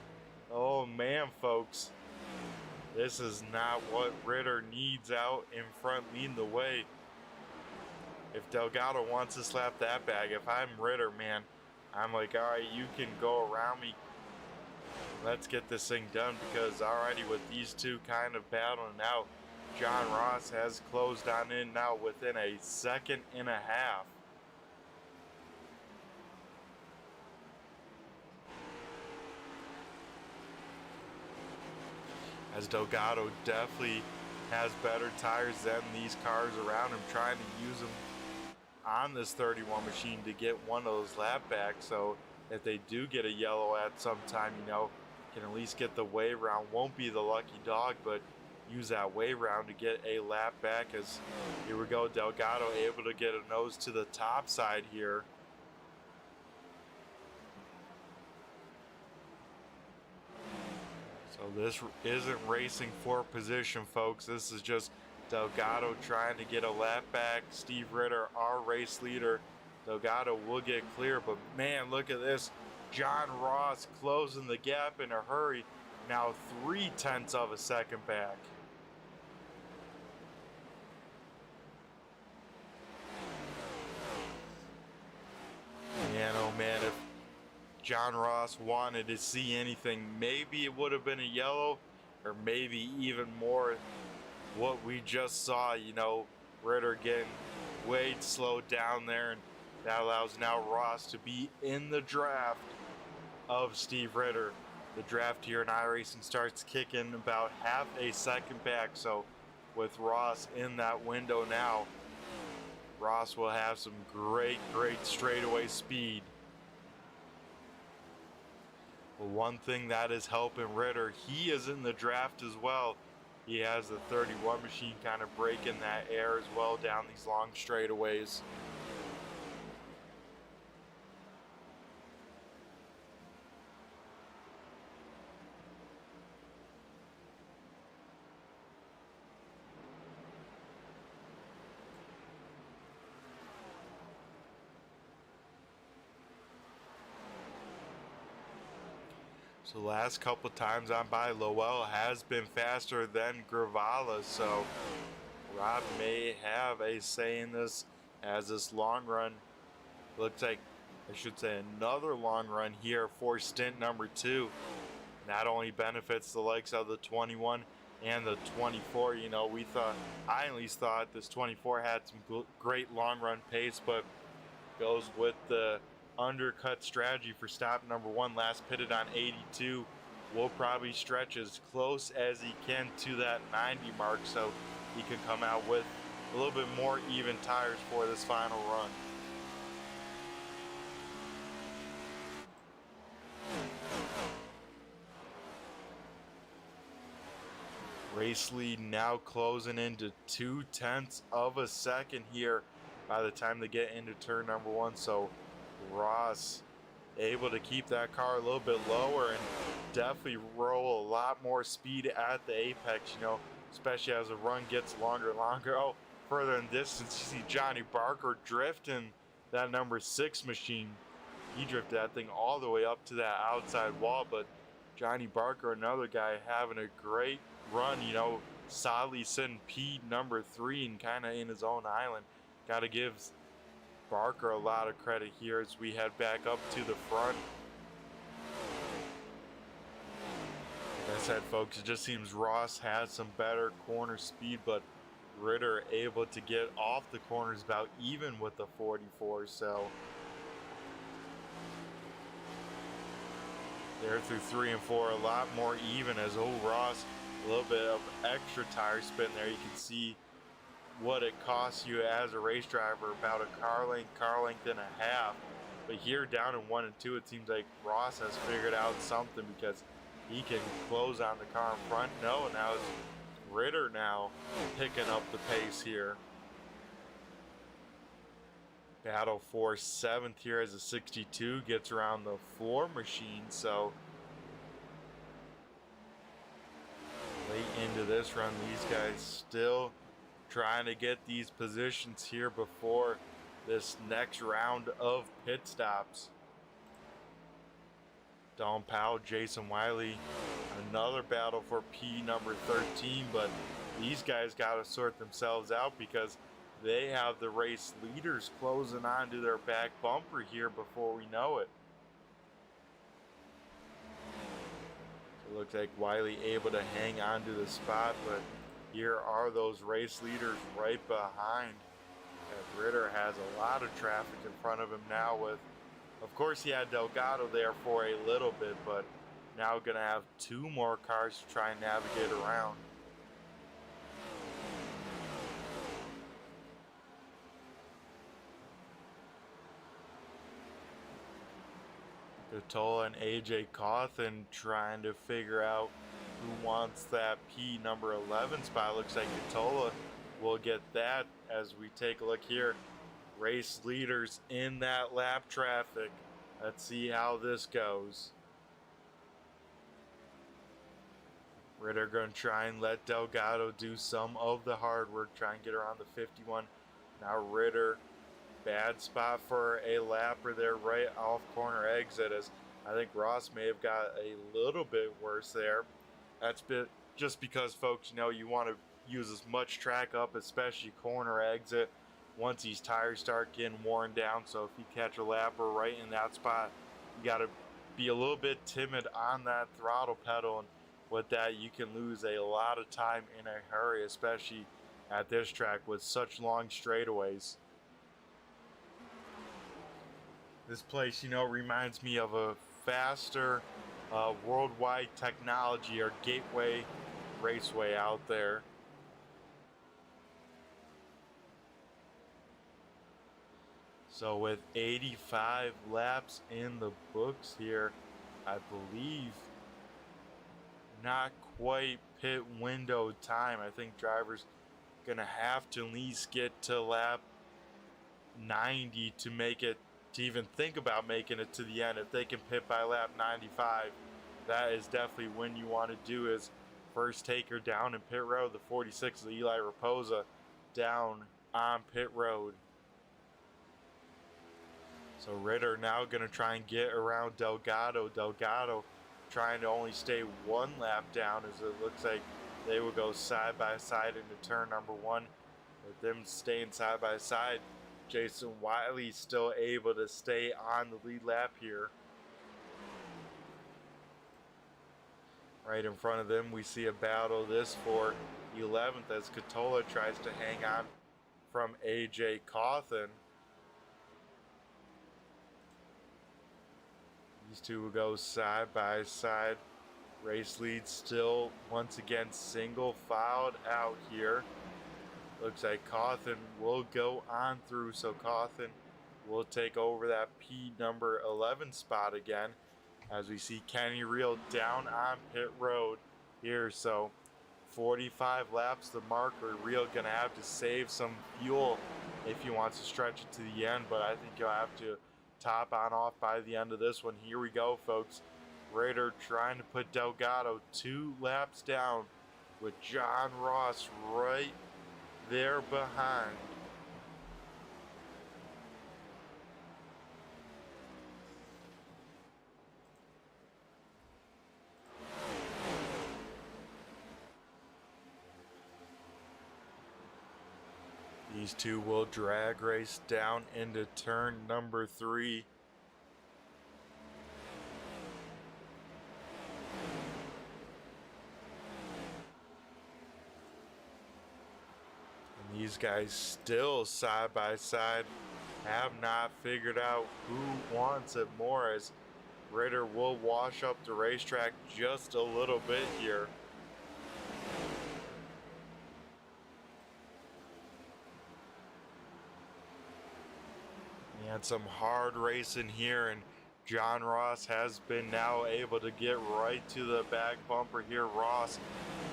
Oh man, folks. This is not what Ritter needs out in front leading the way. If Delgado wants to slap that bag, if I'm Ritter, man, I'm like, all right, you can go around me. Let's get this thing done, because already with these two kind of battling out, John Ross has closed on in now within a second and a half. As Delgado definitely has better tires than these cars around him, trying to use them on this 31 machine to get one of those lap backs. So if they do get a yellow at some time, you know, can at least get the wave round. Won't be the lucky dog, but use that wave round to get a lap back. As here we go, Delgado able to get a nose to the top side here. So this isn't racing for position, folks. This is just Delgado trying to get a lap back. Steve Ritter, our race leader. Delgado will get clear, but man, look at this. John Ross closing the gap in a hurry. Now 0.3 of a second back. Man, oh man, if John Ross wanted to see anything, maybe it would have been a yellow, or maybe even more what we just saw, you know, Ritter getting way slowed down there, and that allows now Ross to be in the draft of Steve Ritter. The draft here in iRacing starts kicking about half a second back, so with Ross in that window now, Ross will have some great straightaway speed. But one thing that is helping Ritter, he is in the draft as well. He has the 31 machine kind of breaking that air as well down these long straightaways. So the last couple times on by, Lowell has been faster than Gravalla, so Rob may have a say in this as this long run looks like, I should say, another long run here for stint number 2. Not only benefits the likes of the 21 and the 24, you know, I at least thought this 24 had some great long run pace, but goes with the undercut strategy for stop number 1, last pitted on 82. Will probably stretch as close as he can to that 90 mark, so he can come out with a little bit more even tires for this final run. Race lead now closing into 0.2 of a second here by the time they get into turn number 1. So Ross able to keep that car a little bit lower and definitely roll a lot more speed at the apex, you know, especially as the run gets longer and longer. Oh, further in distance, you see Johnny Barker drifting that number 6 machine. He drifted that thing all the way up to that outside wall, but Johnny Barker, another guy having a great run, you know, solidly sitting P number 3 and kind of in his own island. Got to give Barker a lot of credit here as we head back up to the front. Like I said, folks, it just seems Ross has some better corner speed, but Ritter able to get off the corners about even with the 44. So there through 3 and 4, a lot more even as Ross, a little bit of extra tire spin there. You can see what it costs you as a race driver, about a car length and a half. But here down in 1 and 2, it seems like Ross has figured out something because he can close on the car in front. No, now it's Ritter now picking up the pace here. Battle for 7th here as a 62 gets around the 4 machine. So late into this run, these guys still trying to get these positions here before this next round of pit stops. Don Powell, Jason Wiley, another battle for P number 13, but these guys got to sort themselves out because they have the race leaders closing onto their back bumper here before we know it. So it looks like Wiley able to hang on to the spot, but here are those race leaders right behind. And Ritter has a lot of traffic in front of him now with, of course, he had Delgado there for a little bit, but now going to have 2 more cars to try and navigate around. Catola and AJ Cawthon trying to figure out who wants that P number 11 spot. Looks like Catola will get that as we take a look here. Race leaders in that lap traffic. Let's see how this goes. Ritter going to try and let Delgado do some of the hard work, try and get around the 51. Now Ritter, bad spot for a lapper there right off corner exit, as I think Ross may have got a little bit worse there. That's just because, folks, you know, you want to use as much track up, especially corner exit, once these tires start getting worn down. So if you catch a lapper right in that spot, you got to be a little bit timid on that throttle pedal, and with that you can lose a lot of time in a hurry, especially at this track with such long straightaways. This place, you know, reminds me of a faster worldwide technology or gateway raceway out there. So with 85 laps in the books here, I believe not quite pit window time. I think drivers gonna have to at least get to lap 90 to make it, to even think about making it to the end. If they can pit by lap 95, that is definitely when you want to do is first taker down in pit road. The 46 of Eli Raposa down on pit road. So Ritter now going to try and get around Delgado. Delgado trying to only stay 1 lap down, as it looks like they will go side by side into turn number 1. With them staying side by side, Jason Wiley still able to stay on the lead lap here. Right in front of them, we see a battle this for 11th as Catola tries to hang on from AJ Cawthon. These two will go side by side. Race lead still once again single filed out here. Looks like Cawthon will go on through, so Cawthon will take over that P number 11 spot again, as we see Kenny Reel down on pit road here. So 45 laps the marker. Real gonna have to save some fuel if he wants to stretch it to the end, but I think he'll have to top on off by the end of this one. Here we go, folks. Ritter trying to put Delgado 2 laps down with John Ross right there behind. These two will drag race down into turn number 3. And these guys still side by side have not figured out who wants it more, as Ritter will wash up the racetrack just a little bit here. And some hard racing here, and John Ross has been now able to get right to the back bumper here. Ross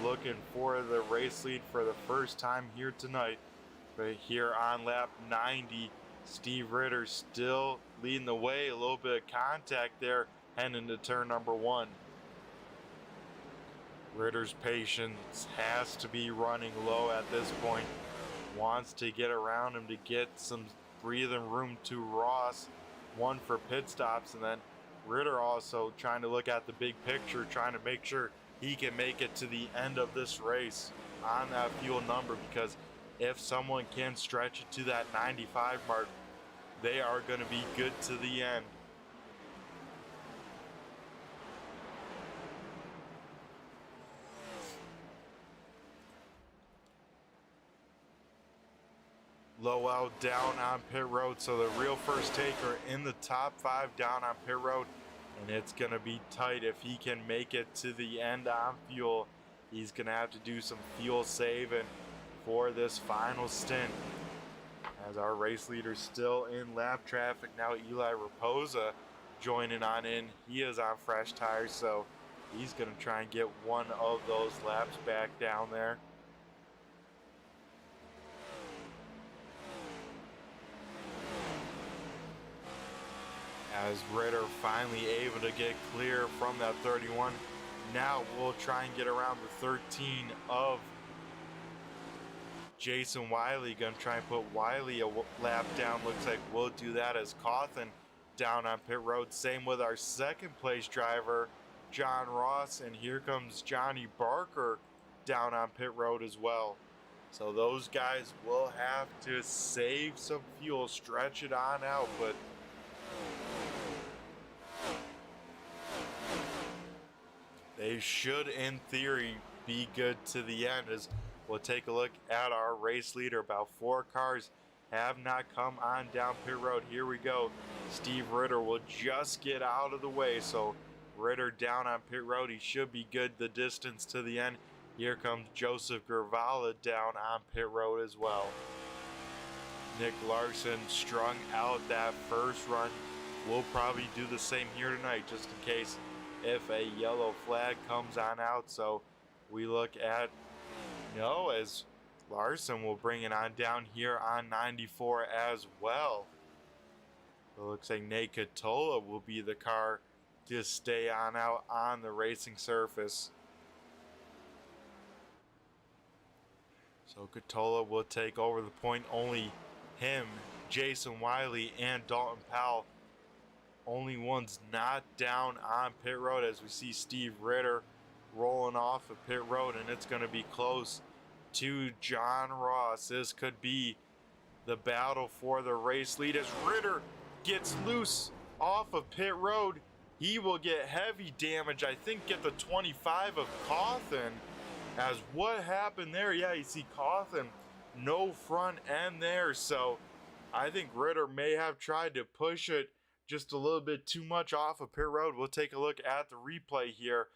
looking for the race lead for the first time here tonight. But here on lap 90, Steve Ritter still leading the way. A little bit of contact there heading into turn number 1. Ritter's patience has to be running low at this point. Wants to get around him to get some breathing room to Ross, one for pit stops, and then Ritter also trying to look at the big picture, trying to make sure he can make it to the end of this race on that fuel number, because if someone can stretch it to that 95 mark, they are going to be good to the end. Lowell down on pit road, so the real first taker in the top 5 down on pit road, and it's gonna be tight if he can make it to the end on fuel. He's gonna have to do some fuel saving for this final stint, as our race leader still in lap traffic. Now Eli Raposa joining on in. He is on fresh tires, so he's gonna try and get one of those laps back down there. As Ritter finally able to get clear from that 31. Now we'll try and get around the 13 of Jason Wiley. Gonna try and put Wiley a lap down. Looks like we'll do that as Cawthon down on pit road. Same with our second place driver, John Ross. And here comes Johnny Barker down on pit road as well. So those guys will have to save some fuel, stretch it on out, but they should, in theory, be good to the end. As we'll take a look at our race leader. About 4 cars have not come on down pit road. Here we go. Steve Ritter will just get out of the way. So Ritter down on pit road. He should be good the distance to the end. Here comes Joseph Gervala down on pit road as well. Nick Larson strung out that first run. We'll probably do the same here tonight, just in case if a yellow flag comes on out. So we look at no, as Larson will bring it on down here on 94 as well. It looks like Nate Catola will be the car to stay on out on the racing surface. So Catola will take over the point. Only him, Jason Wiley, and Dalton Powell, only ones not down on pit road, as we see Steve Ritter rolling off of pit road, and it's going to be close to John Ross. This could be the battle for the race lead as Ritter gets loose off of pit road. He will get heavy damage, I think, get the 25 of Cawthon. As what happened there? Yeah, you see Cawthon, no front end there. So I think Ritter may have tried to push it just a little bit too much off of pit road. We'll take a look at the replay here,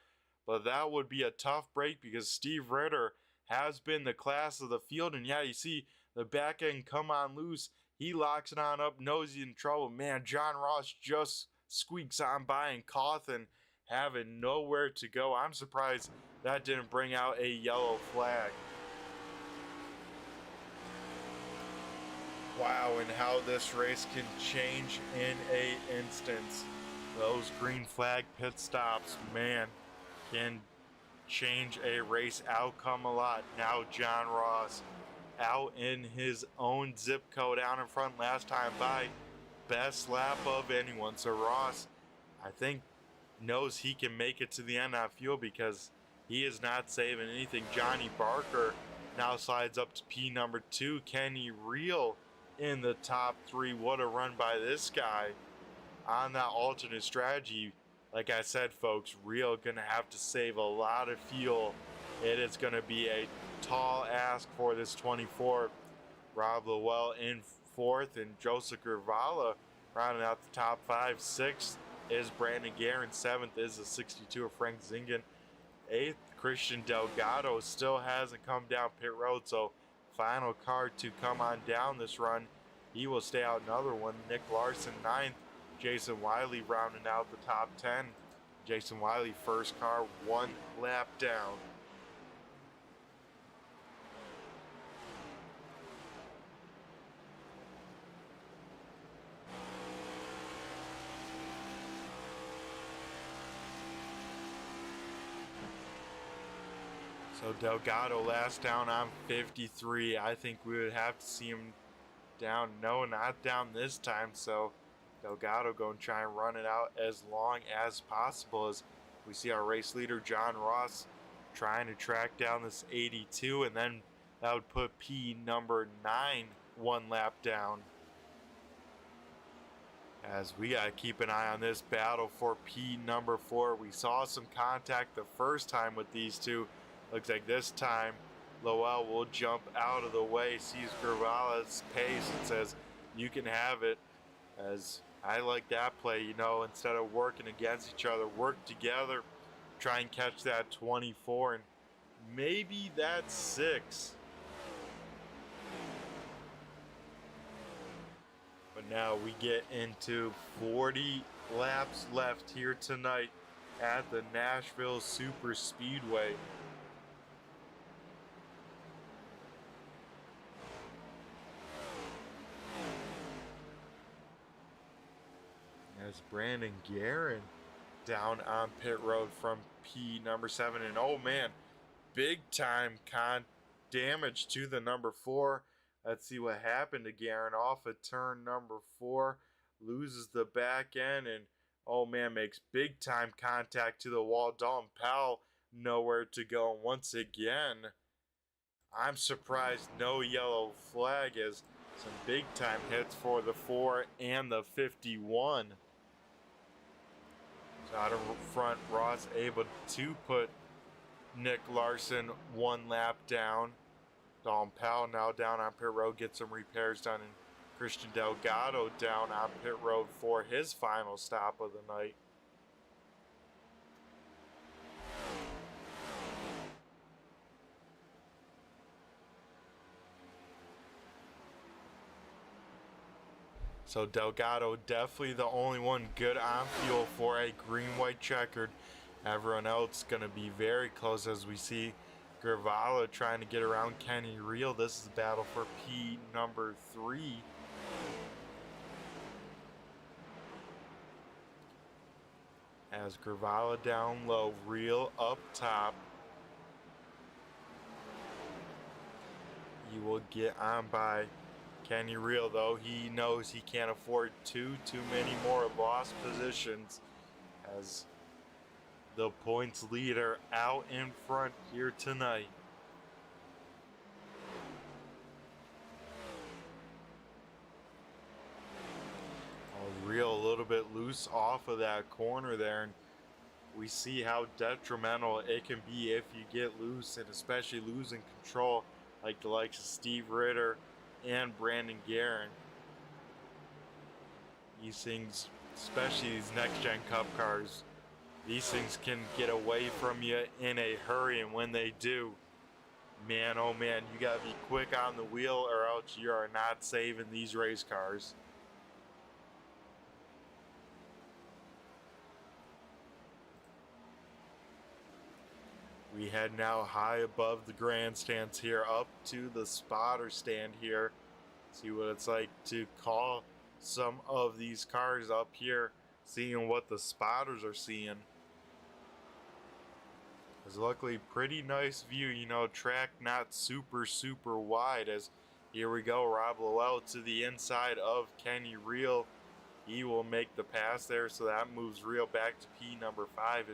but that would be a tough break because Steve Ritter has been the class of the field. And yeah, you see the back end come on loose. He locks it on up, knows he's in trouble. Man, John Ross just squeaks on by, and Cawthon having nowhere to go. I'm surprised that didn't bring out a yellow flag. Wow, and how this race can change in an instance. Those green flag pit stops, man, can change a race outcome a lot. Now John Ross out in his own zip code out in front last time by. Best lap of anyone. So Ross, I think, knows he can make it to the end of fuel because he is not saving anything. Johnny Barker now slides up to P number 2. Kenny Reel in the top 3. What a run by this guy on that alternate strategy. Like I said, folks, Reel gonna have to save a lot of fuel. It is gonna be a tall ask for this 24. Rob Lowell in 4th, and Joseph Gervala rounding out the top 5. 6th is Brandon Guerin. 7th is the 62 of Frank Zingen. 8th, Christian Delgado still hasn't come down pit road, so final car to come on down this run. He will stay out another one. Nick Larson 9th. Jason Wiley rounding out the top 10. Jason Wiley first car, 1 lap down. So Delgado last down on 53. I think we would have to see him down. No, not down this time. So Delgado going to try and run it out as long as possible, as we see our race leader John Ross trying to track down this 82, and then that would put P number 9 1 lap down. As we got to keep an eye on this battle for P number 4. We saw some contact the first time with these two. Looks like this time Lowell will jump out of the way, sees Gervala's pace, and says, you can have it. As I like that play, you know, instead of working against each other, work together, try and catch that 24, and maybe that's 6. But now we get into 40 laps left here tonight at the Nashville Superspeedway. As Brandon Guerin down on pit road from P number 7, and oh man, big time damage to the number 4. Let's see what happened to Guerin off of turn number 4, loses the back end, and oh man, makes big time contact to the wall. Dalton Powell nowhere to go. And once again, I'm surprised no yellow flag, as some big time hits for the 4 and the 51. So out of front, Ross able to put Nick Larson 1 lap down. Dalton Powell now down on pit road, get some repairs done, and Christian Delgado down on pit road for his final stop of the night. So Delgado definitely the only one good on fuel for a green-white checkered. Everyone else going to be very close, as we see Gervala trying to get around Kenny Reel. This is a battle for P number 3. As Gervala down low, Reel up top. He will get on by Kenny Reel, though. He knows he can't afford too many more lost positions, as the points leader out in front here tonight. Reel a little bit loose off of that corner there, and we see how detrimental it can be if you get loose, and especially losing control, like the likes of Steve Ritter and Brandon Guerin. These things, especially these next-gen Cup cars, these things can get away from you in a hurry, and when they do, man, oh man, you gotta be quick on the wheel, or else you are not saving these race cars. We head now high above the grandstands here up to the spotter stand here. See what it's like to call some of these cars up here, seeing what the spotters are seeing. It's luckily pretty nice view, you know, track not super wide. As here we go, Rob Lowell to the inside of Kenny Reel. He will make the pass there, so that moves Reel back to P number 5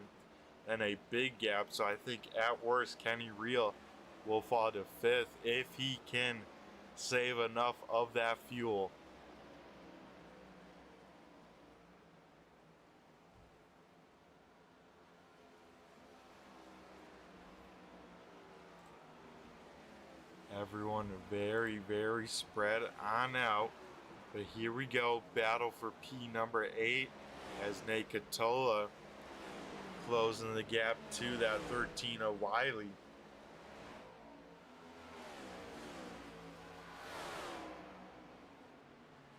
and a big gap. So I think at worst Kenny Reel will fall to 5th if he can save enough of that fuel. Everyone very spread on out. But here we go, battle for P number 8 as Nate Catola closing the gap to that 13 of Wiley.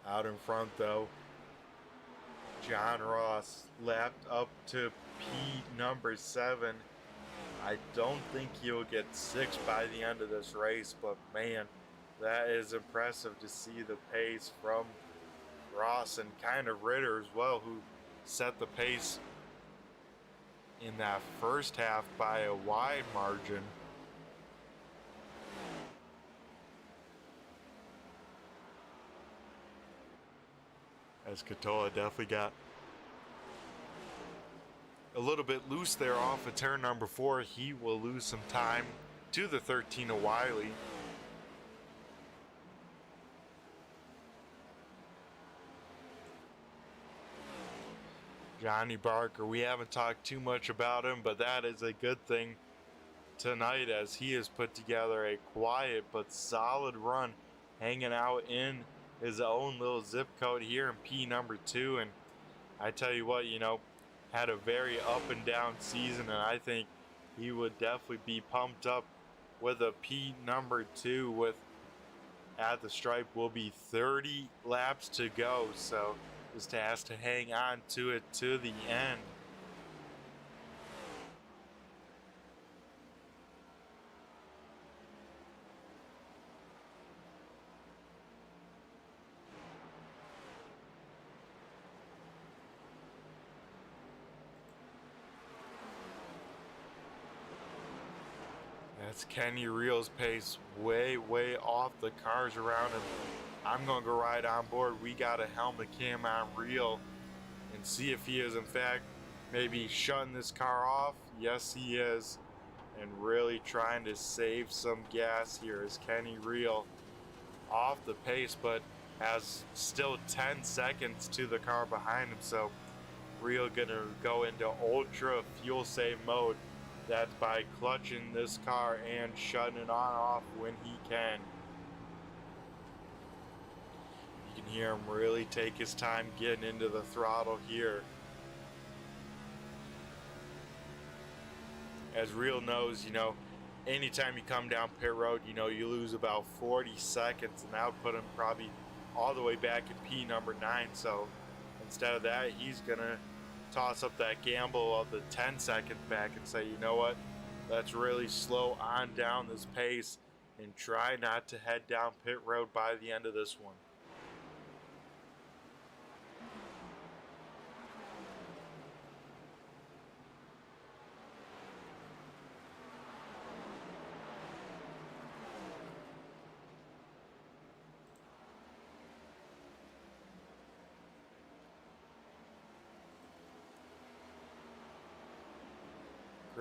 Out in front though, John Ross lapped up to P number 7. I don't think he'll get 6 by the end of this race, but man, that is impressive to see the pace from Ross and kind of Ritter as well, who set the pace in that first half by a wide margin. As Catola definitely got a little bit loose there off of turn number 4. He will lose some time to the 13 of Wiley. Johnny Barker, we haven't talked too much about him, but that is a good thing tonight as he has put together a quiet but solid run, hanging out in his own little zip code here in P number 2. And I tell you what, you know, had a very up and down season, and I think he would definitely be pumped up with a P number 2 with at the stripe will be 30 laps to go, so just has to hang on to it to the end. That's Kenny Reel's pace way off the cars around him. I'm going to go right on board. We got a helmet cam on Reel and see if he is in fact maybe shutting this car off. Yes, he is. And really trying to save some gas here as Kenny Reel off the pace, but has still 10 seconds to the car behind him. So Reel gonna go into ultra fuel save mode. That's by clutching this car and shutting it on off when he can. You can hear him really take his time getting into the throttle here. As Reel knows, you know, anytime you come down pit road, you know, you lose about 40 seconds, and that would put him probably all the way back in P number 9. So instead of that, he's gonna toss up that gamble of the 10 seconds back and say, you know what, let's really slow on down this pace and try not to head down pit road by the end of this one.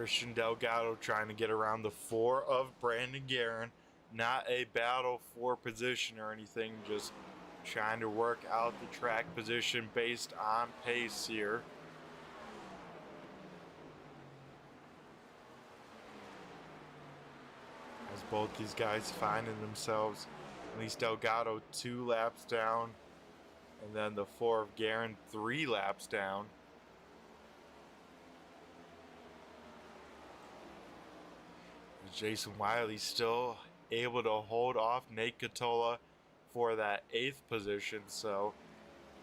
Christian Delgado trying to get around the 4 of Brandon Guerin. Not a battle for position or anything, just trying to work out the track position based on pace here. As both these guys finding themselves, at least Delgado 2 laps down, and then the 4 of Guerin 3 laps down. Jason Wiley still able to hold off Nate Catola for that 8th position, so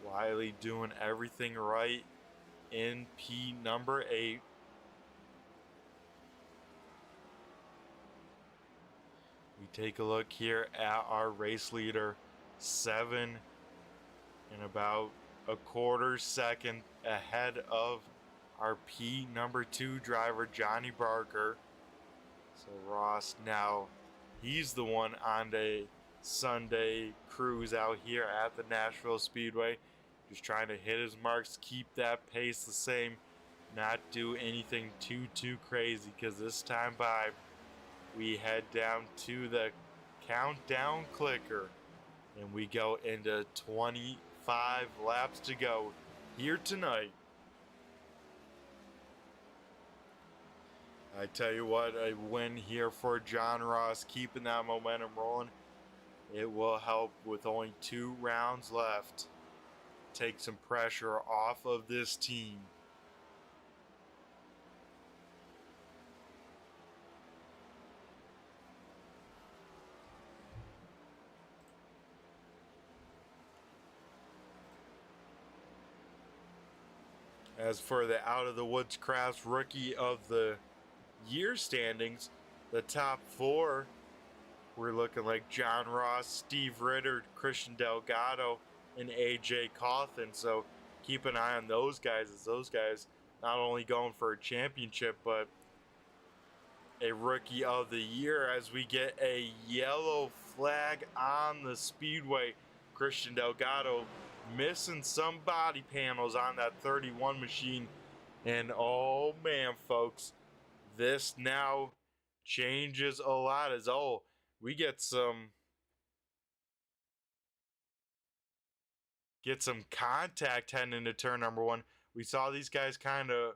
Wiley doing everything right in P number 8. Take a look here at our race leader, 7 and about a quarter second ahead of our P number 2 driver, Johnny Barker. So Ross now, he's the one on a Sunday cruise out here at the Nashville Speedway. Just trying to hit his marks, keep that pace the same, not do anything too crazy, because this time by we head down to the countdown clicker and we go into 25 laps to go here tonight. I tell you what, a win here for John Ross, keeping that momentum rolling. It will help with only 2 rounds left. Take some pressure off of this team. As for the Out of the Woods Crafts Rookie of the Year standings, the top 4, we're looking like John Ross, Steve Ritter, Christian Delgado, and AJ Cawthon. So keep an eye on those guys, as those guys not only going for a championship, but a Rookie of the Year, as we get a yellow flag on the speedway. Christian Delgado missing some body panels on that 31 machine, and oh man, folks, this now changes a lot, as we get some contact heading into turn number 1. We saw these guys kind of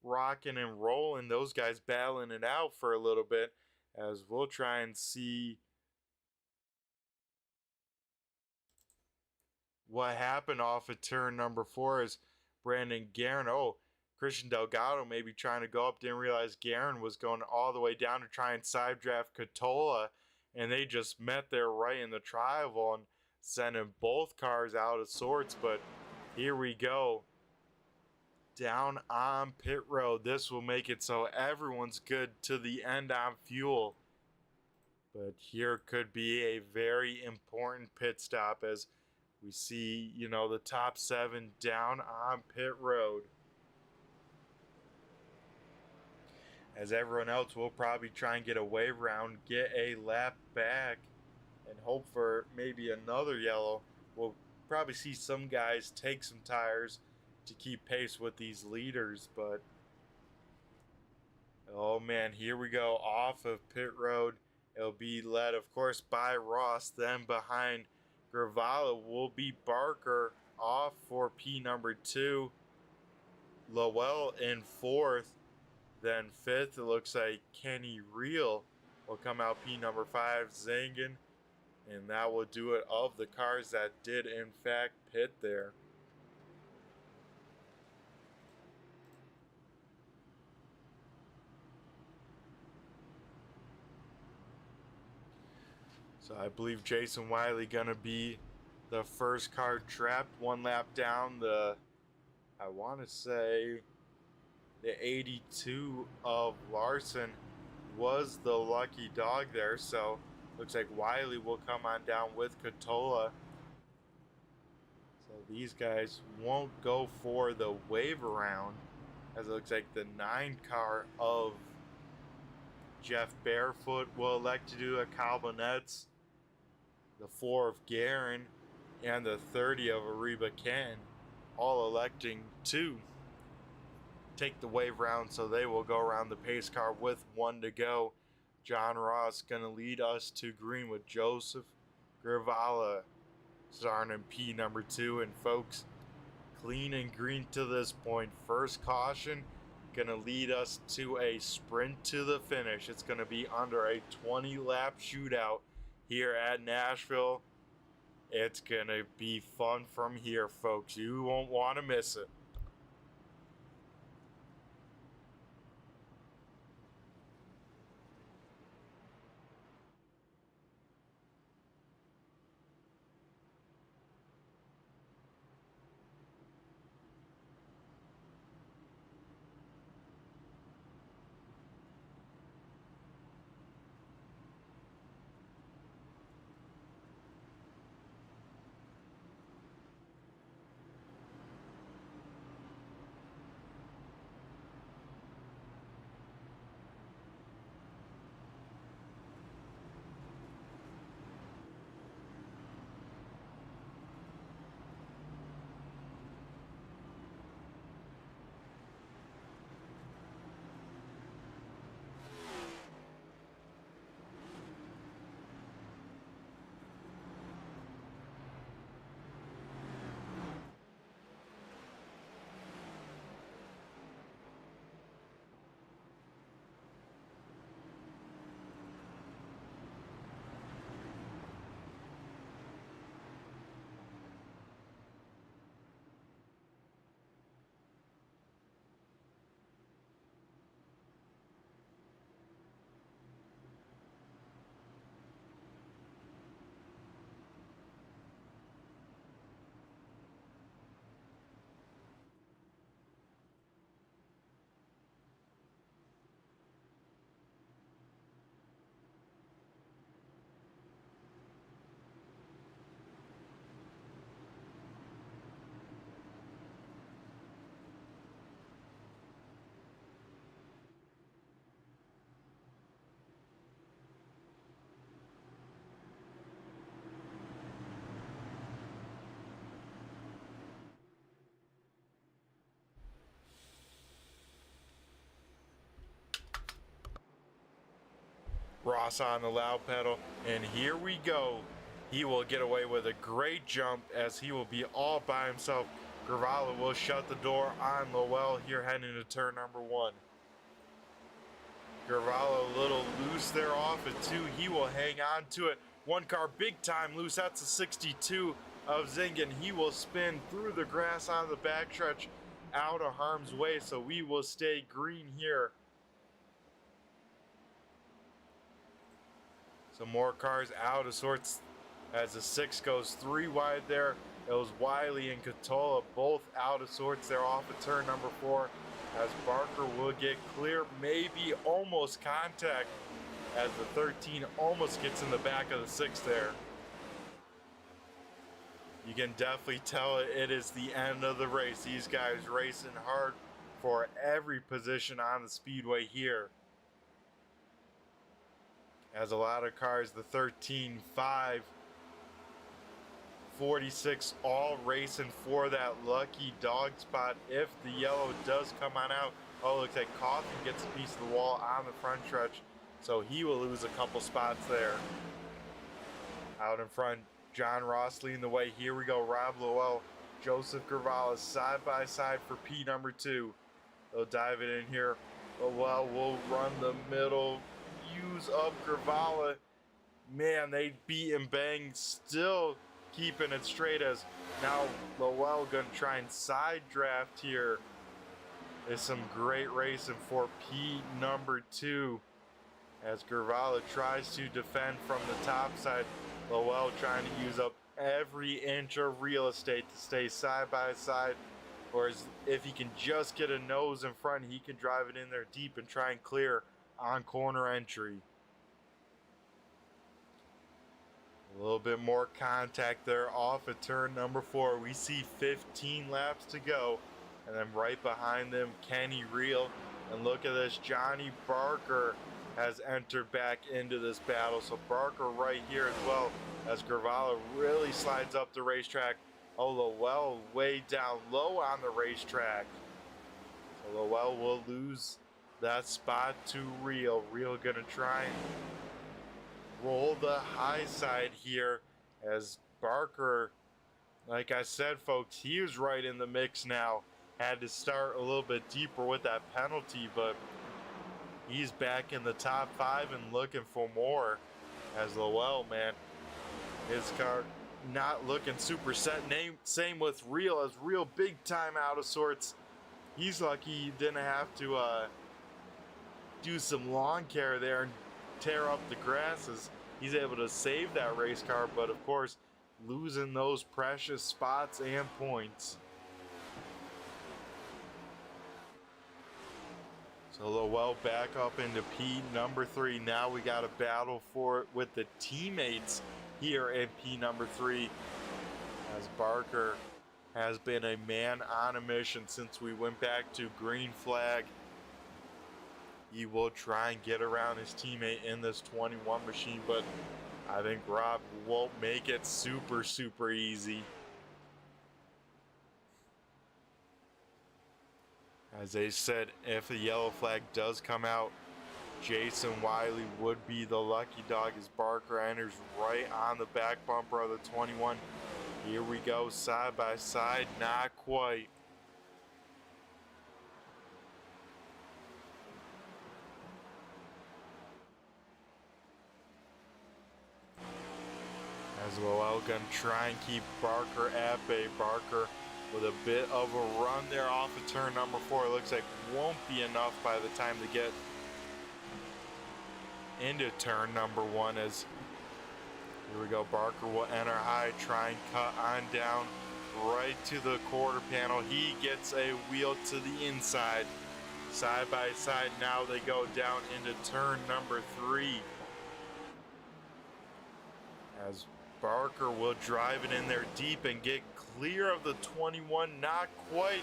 rocking and rolling, those guys battling it out for a little bit, as we'll try and see what happened off of turn number 4 is Brandon Guerin. Christian Delgado maybe trying to go up, didn't realize Guerin was going all the way down to try and side draft Catola, and they just met there right in the tri-oval and sending both cars out of sorts. But here we go, down on pit road. This will make it so everyone's good to the end on fuel. But here could be a very important pit stop, as we see, the top 7 down on pit road. As everyone else will probably try and get a wave round, get a lap back, and hope for maybe another yellow. We'll probably see some guys take some tires to keep pace with these leaders, but oh man, here we go off of pit road. It'll be led, of course, by Ross. Then behind Gravala will be Barker off for P number 2. Lowell in 4th. Then 5th, it looks like Kenny Reel will come out P number 5, Zangen. And that will do it of the cars that did, in fact, pit there. So I believe Jason Wiley gonna be the first car trapped, 1 lap down. I want to say the 82 of Larson was the lucky dog there. So looks like Wiley will come on down with Catola. So these guys won't go for the wave around, as it looks like the 9 car of Jeff Barefoot will elect to do a Calbonets, the 4 of Guerin, and the 30 of Ariba Ken, all electing to take the wave round, so they will go around the pace car with 1 to go. John Ross going to lead us to green with Joseph Gravala starting in P number 2. And folks, clean and green to this point. First caution going to lead us to a sprint to the finish. It's going to be under a 20-lap shootout here at Nashville. It's going to be fun from here, folks. You won't want to miss it. cross on the loud pedal, and here we go. He will get away with a great jump as he will be all by himself. Gravalla will shut the door on Lowell here heading to turn number 1. Gravalla a little loose there off at 2. He will hang on to it. One car big time loose. That's a 62 of Zingen. He will spin through the grass on the backstretch out of harm's way, so we will stay green here. Some more cars out of sorts as the 6 goes 3 wide there. It was Wiley and Catola both out of sorts there off of turn number 4 as Barker will get clear, maybe almost contact as the 13 almost gets in the back of the 6 there. You can definitely tell it is the end of the race. These guys racing hard for every position on the speedway here. As a lot of cars, the 13, 5, 46 all racing for that lucky dog spot if the yellow does come on out. Oh, looks like Coffin gets a piece of the wall on the front stretch, so he will lose a couple spots there. Out in front, John Ross leading the way. Here we go, Rob Lowell, Joseph Gravalla side by side for P number 2. They'll dive it in here. Lowell will run the middle, use up Gravalla. Man, they beat and bang, still keeping it straight as now Lowell gonna try and side draft here. There's some great racing for P number 2 as Gravalla tries to defend from the top side. Lowell trying to use up every inch of real estate to stay side by side, or if he can just get a nose in front, he can drive it in there deep and try and clear on corner entry. A little bit more contact there off of turn number 4. We see 15 laps to go, and then right behind them, Kenny Reel. And look at this, Johnny Barker has entered back into this battle. So Barker right here as well as Gravalla really slides up the racetrack. Oh, Lowell way down low on the racetrack. So Lowell will lose that spot to Reel. Reel gonna try and roll the high side here as Barker, like I said, folks, he was right in the mix now. Had to start a little bit deeper with that penalty, but he's back in the top 5 and looking for more as Lowell, man, his car not looking super set. Same with Reel, as Reel big time out of sorts. He's lucky he didn't have to do some lawn care there and tear up the grasses. He's able to save that race car, but of course losing those precious spots and points. So Lowell back up into P number 3. Now we got a battle for it with the teammates here in P number 3, as Barker has been a man on a mission since we went back to green flag. He will try and get around his teammate in this 21 machine, but I think Rob won't make it super easy. As they said, if the yellow flag does come out, Jason Wiley would be the lucky dog as Barker enters right on the back bumper of the 21. Here we go, side by side, not quite. As Lowell gonna try and keep Barker at bay. Barker with a bit of a run there off of turn number 4. It looks like won't be enough by the time to get into turn number 1, as here we go, Barker will enter high, try and cut on down right to the quarter panel. He gets a wheel to the inside. Side by side, now they go down into turn number 3. As Barker will drive it in there deep and get clear of the 21, not quite,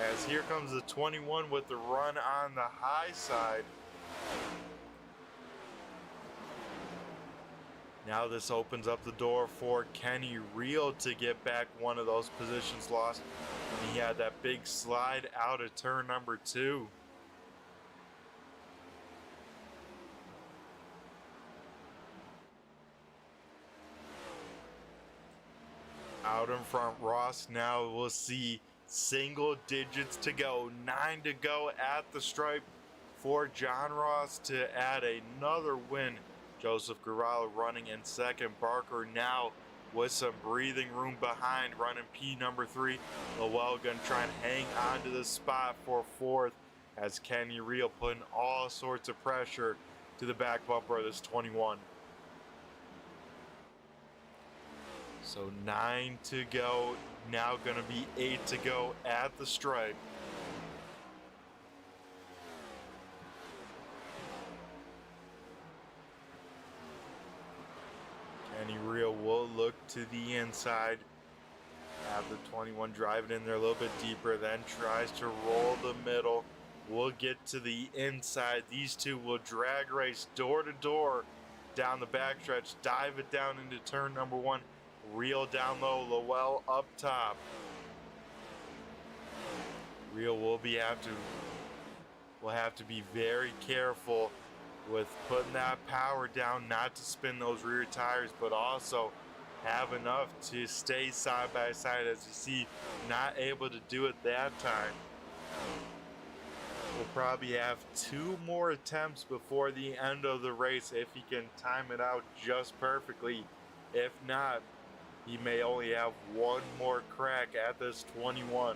as here comes the 21 with the run on the high side. Now this opens up the door for Kenny Reel to get back one of those positions lost. And he had that big slide out of turn number 2. Out in front, Ross now will see single digits to go, 9 to go at the stripe for John Ross to add another win. Joseph Gurala running in second. Barker now with some breathing room behind, running P number 3. Lowell gonna try and hang on to the spot for fourth, as Kenny Reel putting all sorts of pressure to the back bumper of this 21. So 9 to go, now gonna be 8 to go at the stripe. Kenny Reel will look to the inside. Have the 21 drive it in there a little bit deeper, then tries to roll the middle. Will get to the inside. These two will drag race door to door down the backstretch, dive it down into turn number 1. Reel down low, Lowell up top. Reel will have to be very careful with putting that power down, not to spin those rear tires, but also have enough to stay side by side. As you see, not able to do it that time. We'll probably have 2 more attempts before the end of the race if he can time it out just perfectly. If not, he may only have 1 more crack at this 21.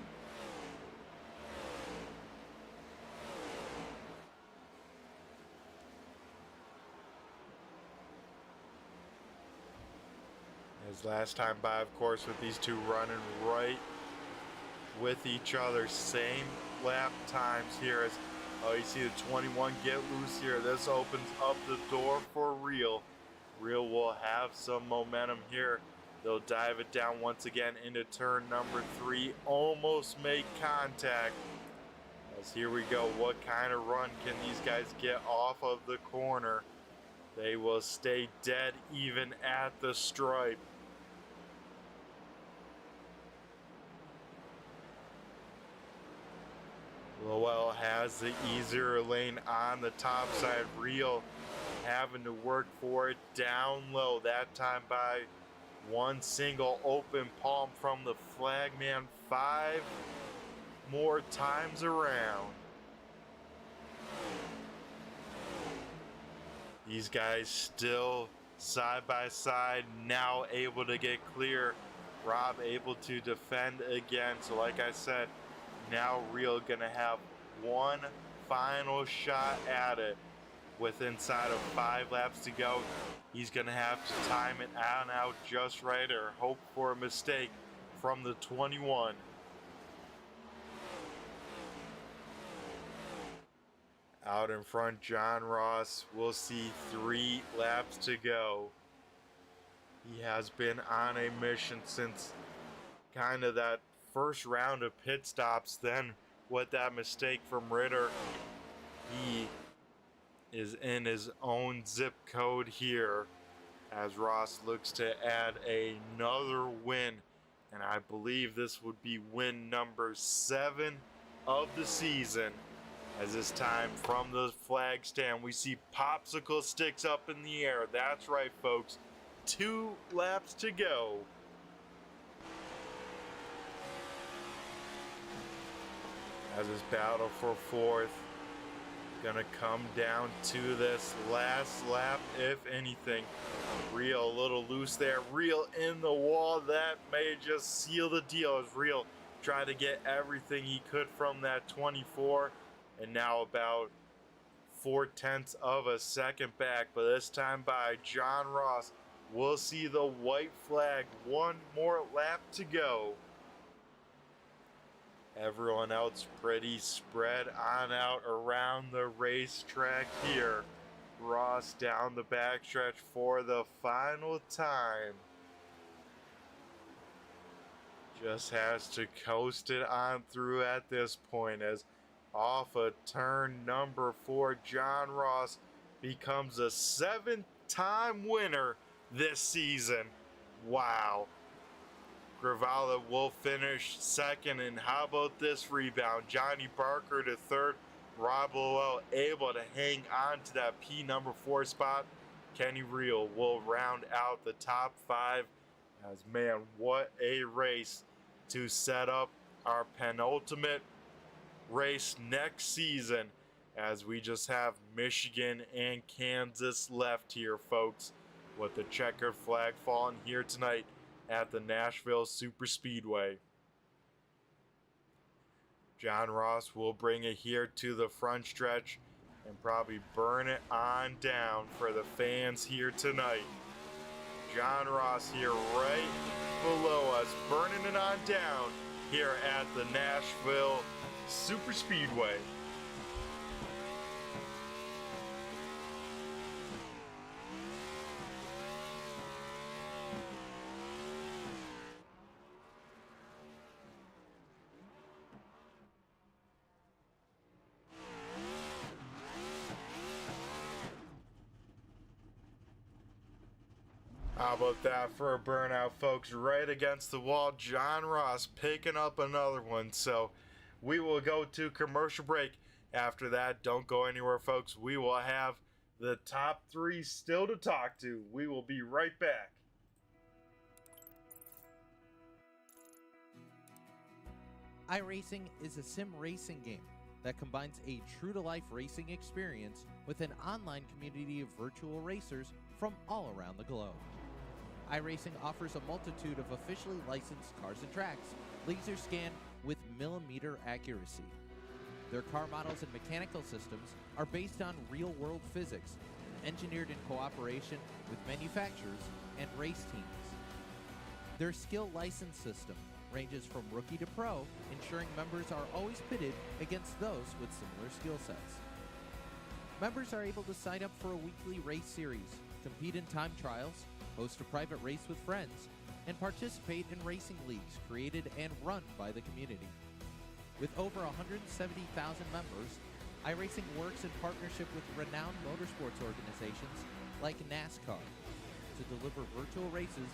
As last time by, of course, with these two running right with each other, same lap times here. As you see the 21 get loose here. This opens up the door for Reel. Reel will have some momentum here. They'll dive it down once again into turn number 3. Almost make contact. As here we go. What kind of run can these guys get off of the corner? They will stay dead even at the stripe. Lowell has the easier lane on the top side. Reel having to work for it down low. That time by 1 single open palm from the flagman 5 more times around. These guys still side by side, now able to get clear. Rob able to defend again. So like I said, now Reel gonna have 1 final shot at it with inside of 5 laps to go. He's gonna have to time it on out just right, or hope for a mistake from the 21. Out in front, John Ross will see 3 laps to go. He has been on a mission since kind of that first round of pit stops. Then with that mistake from Ritter, he is in his own zip code here as Ross looks to add another win, and I believe this would be win number 7 of the season. As this time from the flag stand, we see popsicle sticks up in the air. That's right, folks. 2 laps to go. As this battle for fourth gonna come down to this last lap, if anything. Reel a little loose there. Reel in the wall. That may just seal the deal as Reel tried to get everything he could from that 24. And now about 4/10 of a second back. But this time by John Ross. We'll see the white flag. 1 more lap to go. Everyone else pretty spread on out around the racetrack here. Ross down the backstretch for the final time. Just has to coast it on through at this point, as off of turn number 4, John Ross becomes a 7-time winner this season. Wow. Gravala will finish second, and how about this rebound? Johnny Barker to third. Rob Lowell able to hang on to that P number 4 spot. Kenny Reel will round out the top 5 As man, what a race to set up our penultimate race next season, as we just have Michigan and Kansas left here, folks, with the checkered flag falling here tonight at the Nashville Superspeedway. John Ross will bring it here to the front stretch and probably burn it on down for the fans here tonight. John Ross here right below us, burning it on down here at the Nashville Superspeedway. How about that for a burnout, folks? Right against the wall, John Ross picking up another one. So we will go to commercial break. After that, don't go anywhere, folks. We will have the top three still to talk to. We will be right back. iRacing is a sim racing game that combines a true-to-life racing experience with an online community of virtual racers from all around the globe. iRacing offers a multitude of officially licensed cars and tracks, laser scanned with millimeter accuracy. Their car models and mechanical systems are based on real-world physics, engineered in cooperation with manufacturers and race teams. Their skill license system ranges from rookie to pro, ensuring members are always pitted against those with similar skill sets. Members are able to sign up for a weekly race series, compete in time trials, host a private race with friends, and participate in racing leagues created and run by the community. With over 170,000 members, iRacing works in partnership with renowned motorsports organizations like NASCAR to deliver virtual races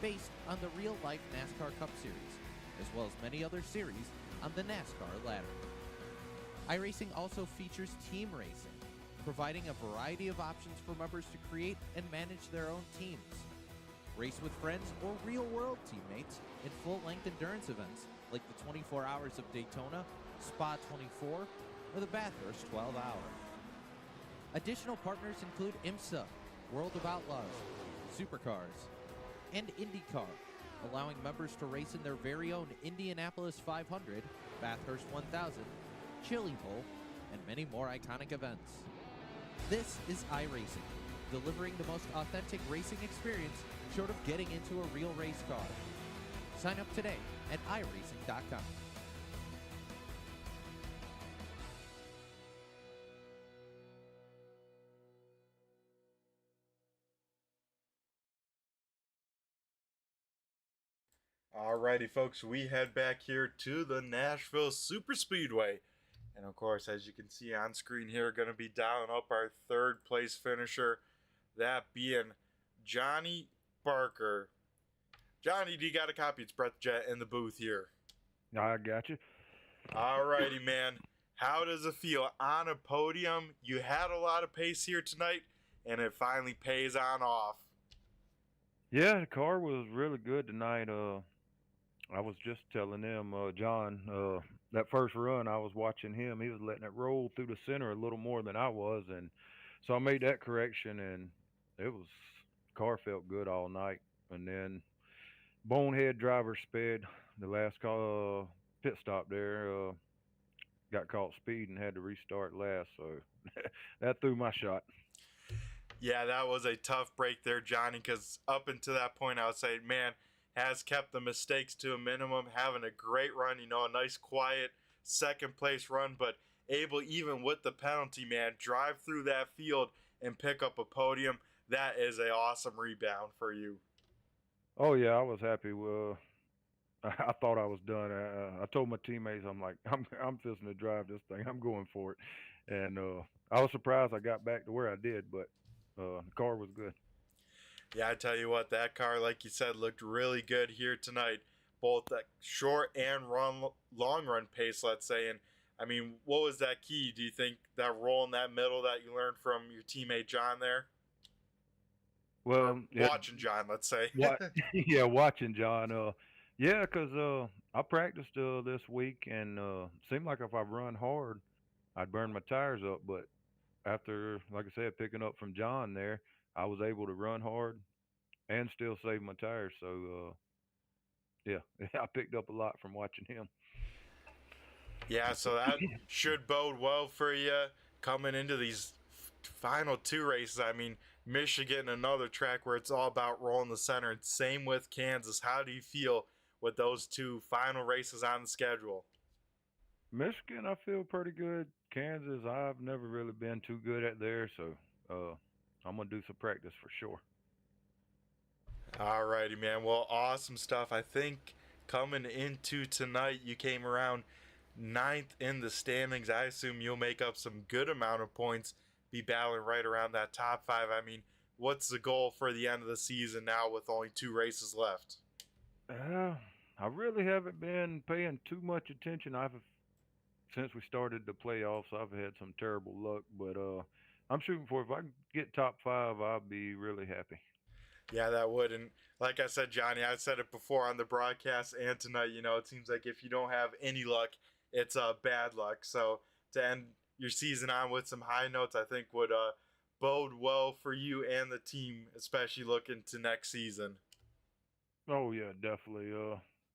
based on the real-life NASCAR Cup Series, as well as many other series on the NASCAR ladder. iRacing also features team racing, providing a variety of options for members to create and manage their own teams. Race with friends or real-world teammates in full-length endurance events like the 24 Hours of Daytona, Spa 24, or the Bathurst 12 Hour. Additional partners include IMSA, World of Outlaws, Supercars, and IndyCar, allowing members to race in their very own Indianapolis 500, Bathurst 1000, Chili Bowl, and many more iconic events. This is iRacing, delivering the most authentic racing experience short of getting into a real race car. Sign up today at iRacing.com. Alrighty, folks, we head back here to the Nashville Superspeedway. And of course, as you can see on screen here, going to be dialing up our third place finisher, that being Johnny Barker. Johnny, do you got a copy? It's Brett Jet in the booth here. I got you. Alrighty, man. How does it feel on a podium? You had a lot of pace here tonight, and it finally pays on off. Yeah, the car was really good tonight. I was just telling them, John, that first run, I was watching him. He was letting it roll through the center a little more than I was, and so I made that correction, and car felt good all night. And then bonehead driver sped the last pit stop there. Got caught speeding, had to restart last, so that threw my shot. Yeah, that was a tough break there, Johnny, because up until that point, I would say, man, has kept the mistakes to a minimum, having a great run, a nice, quiet second place run, but able, even with the penalty, man, drive through that field and pick up a podium. That is an awesome rebound for you. Oh, yeah, I was happy. I thought I was done. I told my teammates, I'm like, I'm fixing to drive this thing. I'm going for it. And I was surprised I got back to where I did, but the car was good. Yeah, I tell you what, that car, like you said, looked really good here tonight. Both that short and long run pace, let's say. And I mean, what was that key? Do you think that roll in that middle that you learned from your teammate John there? or Well, yeah, watching John, let's say. what? Yeah, watching John. Yeah, 'cause I practiced this week and seemed like if I run hard, I'd burn my tires up. But after, like I said, picking up from John there, I was able to run hard and still save my tires. So yeah, I picked up a lot from watching him. Yeah, so that should bode well for you coming into these final two races. I mean, Michigan, another track where it's all about rolling the center, and same with Kansas. How do you feel with those two final races on the schedule? Michigan, I feel pretty good. Kansas, I've never really been too good at there, so uh, I'm gonna do some practice for sure. Alrighty, man. Well, awesome stuff. I think coming into tonight, you came around ninth in the standings. I assume you'll make up some good amount of points, be battling right around that top five. I mean, what's the goal for the end of the season now with only two races left? Uh, I really haven't been paying too much attention. I've since we started the playoffs, I've had some terrible luck, but I'm shooting for if I can get top five, I'll be really happy. Yeah, that would. And like I said, Johnny, I said it before on the broadcast and tonight, it seems like if you don't have any luck, it's bad luck. So to end your season on with some high notes, I think would bode well for you and the team, especially looking to next season. Oh yeah, definitely.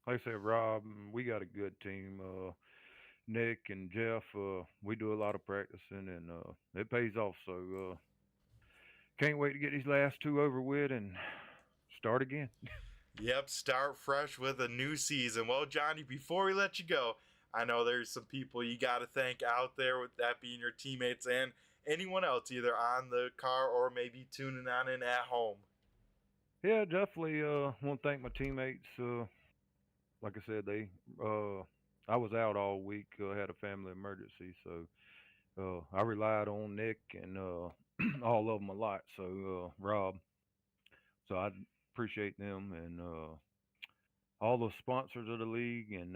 Like I said, Rob, we got a good team. Nick and Jeff, we do a lot of practicing, and it pays off. So can't wait to get these last two over with and start again. Yep, start fresh with a new season. Well, Johnny, before we let you go, I know there's some people you got to thank out there, with that being your teammates and anyone else, either on the car or maybe tuning on in at home. Yeah, definitely. Want to thank my teammates. Like I said, I was out all week. Had a family emergency, so I relied on Nick and all of them a lot. So Rob, so I appreciate them and all the sponsors of the league and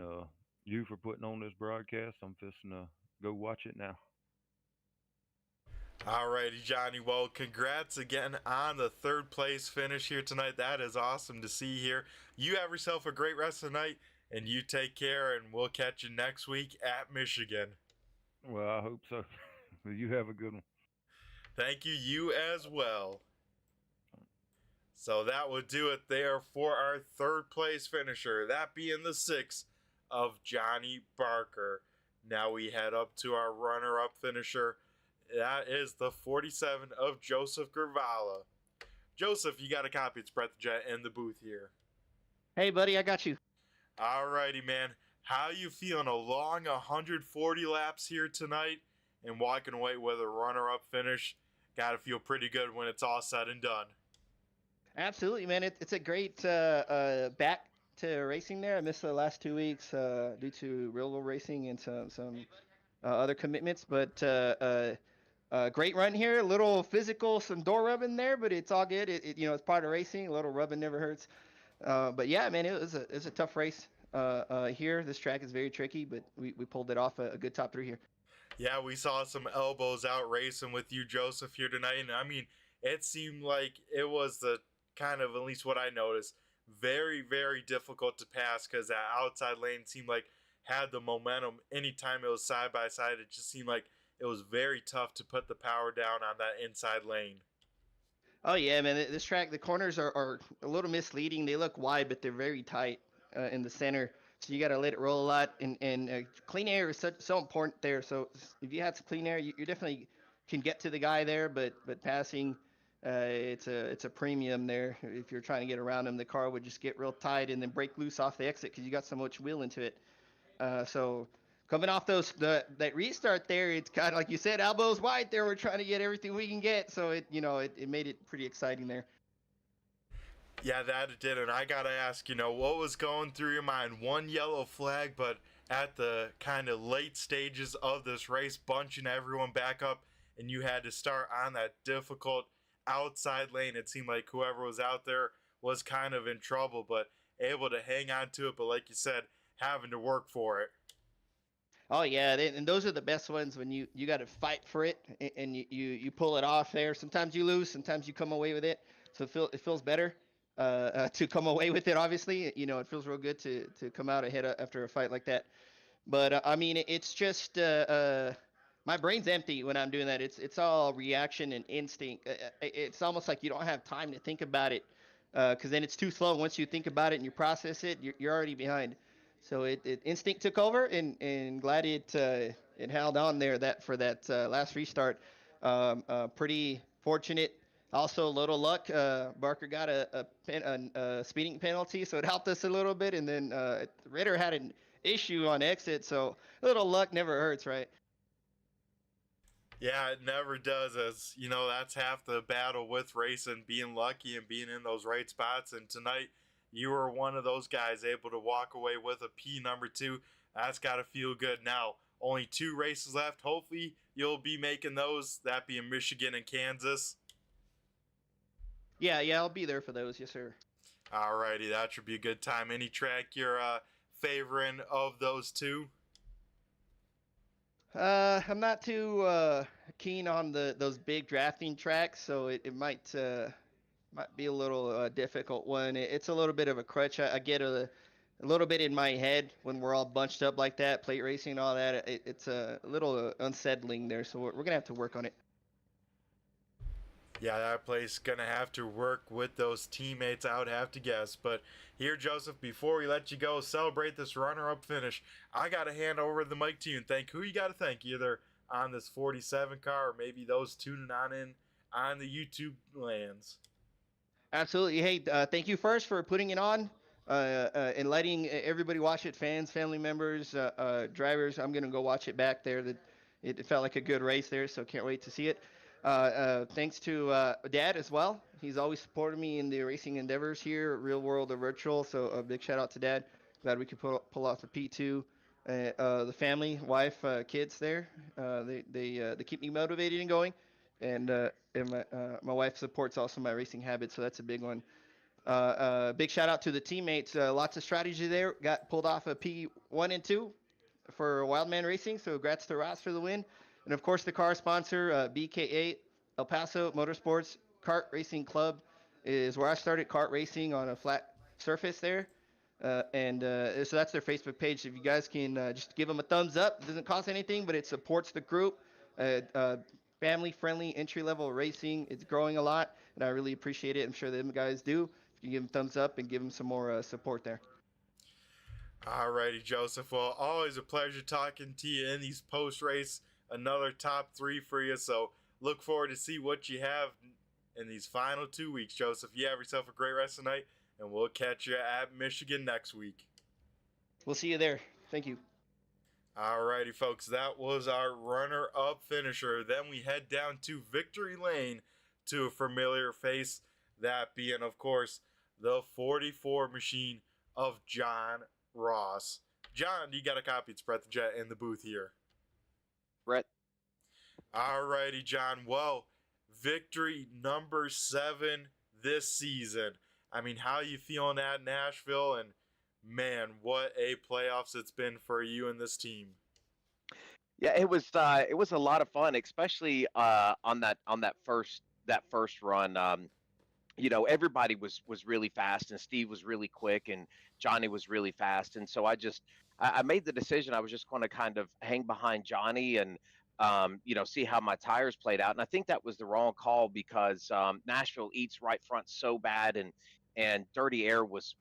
you for putting on this broadcast. I'm fixing to go watch it now. Alrighty, Johnny. Well, congrats again on the third place finish here tonight. That is awesome to see here. You have yourself a great rest of the night, and you take care, and we'll catch you next week at Michigan. Well, I hope so. You have a good one. Thank you. You as well. So that would do it there for our third place finisher, that being the 6 of Johnny Barker. Now we head up to our runner-up finisher. That is the 47 of Joseph Gervala. Joseph, you got a copy. It's Brett the Jet in the booth here. Hey, buddy, I got you. Alrighty, man. How you feeling? A long 140 laps here tonight and walking away with a runner-up finish. Got to feel pretty good when it's all said and done. Absolutely, man. It's a great back to racing there. I missed the last 2 weeks due to real world racing and some other commitments, but great run here. A little physical, some door rubbing there, but it's all good. It's part of racing. A little rubbing never hurts. But yeah, man, it was a tough race here. This track is very tricky, but we pulled it off a good top three here. Yeah, we saw some elbows out racing with you, Joseph, here tonight. And I mean, it seemed like it was the kind of, at least what I noticed, very, very difficult to pass because that outside lane seemed like had the momentum. Anytime it was side by side, it just seemed like it was very tough to put the power down on that inside lane. Oh yeah, man. This track, the corners are a little misleading. They look wide, but they're very tight in the center. So you got to let it roll a lot. And clean air is so important there. So if you have some clean air, you definitely can get to the guy there. But passing, it's a premium there. If you're trying to get around him, the car would just get real tight and then break loose off the exit because you got so much wheel into it. So coming off that restart there, it's kind of like you said, elbows wide there. We're trying to get everything we can get. So it made it pretty exciting there. Yeah, that it did. And I got to ask, what was going through your mind? One yellow flag, but at the kind of late stages of this race, bunching everyone back up, and you had to start on that difficult outside lane. It seemed like whoever was out there was kind of in trouble, but able to hang on to it. But like you said, having to work for it. Oh yeah, and those are the best ones when you got to fight for it and you pull it off there. Sometimes you lose, sometimes you come away with it. so it feels better to come away with it. Obviously, it feels real good to come out ahead after a fight like that. But I mean, it's just my brain's empty when I'm doing that. It's all reaction and instinct. It's almost like you don't have time to think about it, because then it's too slow. Once you think about it and you process it, you're already behind. So it instinct took over, and glad it held on there for that last restart. Pretty fortunate. Also, a little luck. Barker got a speeding penalty, so it helped us a little bit. And then Ritter had an issue on exit, so a little luck never hurts, right? Yeah, it never does. As you know, that's half the battle with racing, being lucky and being in those right spots. And tonight, you were one of those guys able to walk away with a P number 2. That's got to feel good. Now, only 2 races left. Hopefully, you'll be making those, that being Michigan and Kansas. Yeah, I'll be there for those. Yes, sir. Alrighty, that should be a good time. Any track you're favoring of those 2? I'm not too keen on those big drafting tracks, so it might be a little difficult one. It's a little bit of a crutch. I get a little bit in my head when we're all bunched up like that, plate racing and all that. It's a little unsettling there, so we're gonna have to work on it. Yeah, that place gonna have to work with those teammates, I would have to guess. But here, Joseph, before we let you go, celebrate this runner-up finish, I gotta hand over the mic to you and thank who you gotta thank, either on this 47 car or maybe those tuning on the YouTube lands. Absolutely. Hey, thank you first for putting it on and letting everybody watch it. Fans, family members, drivers. I'm gonna go watch it back there. It felt like a good race there, so can't wait to see it. Thanks to Dad as well. He's always supported me in the racing endeavors here, real world or virtual. So a big shout out to Dad. Glad we could pull off the P2. The family, wife, kids there. They keep me motivated and going. And my wife supports also my racing habits, so that's a big one. Big shout out to the teammates. Lots of strategy there. Got pulled off a P1 and 2 for Wildman Racing. So congrats to Ross for the win. And of course, the car sponsor, BKA, El Paso Motorsports Kart Racing Club, is where I started kart racing on a flat surface there. So that's their Facebook page. If you guys can just give them a thumbs up, it doesn't cost anything, but it supports the group. Family-friendly, entry-level racing. It's growing a lot, and I really appreciate it. I'm sure them guys do. If you give them thumbs up and give them some more support there. Alrighty, Joseph. Well, always a pleasure talking to you in these post-race. Another top 3 for you, so look forward to see what you have in these final 2 weeks, Joseph. You have yourself a great rest of the night, and we'll catch you at Michigan next week. We'll see you there. Thank you. Alrighty, folks, that was our runner-up finisher. Then we head down to Victory Lane to a familiar face, that being, of course, the 44 machine of John Ross. John, you got a copy. It's Brett the Jet in the booth here. Brett. Alrighty, John. Well, victory number 7 this season. I mean, how you feeling at Nashville? And man, what a playoffs it's been for you and this team. Yeah, it was a lot of fun, especially on that first run. Everybody was really fast, and Steve was really quick, and Johnny was really fast, and so I made the decision I was just going to kind of hang behind Johnny and see how my tires played out. And I think that was the wrong call because Nashville eats right front so bad, and dirty air was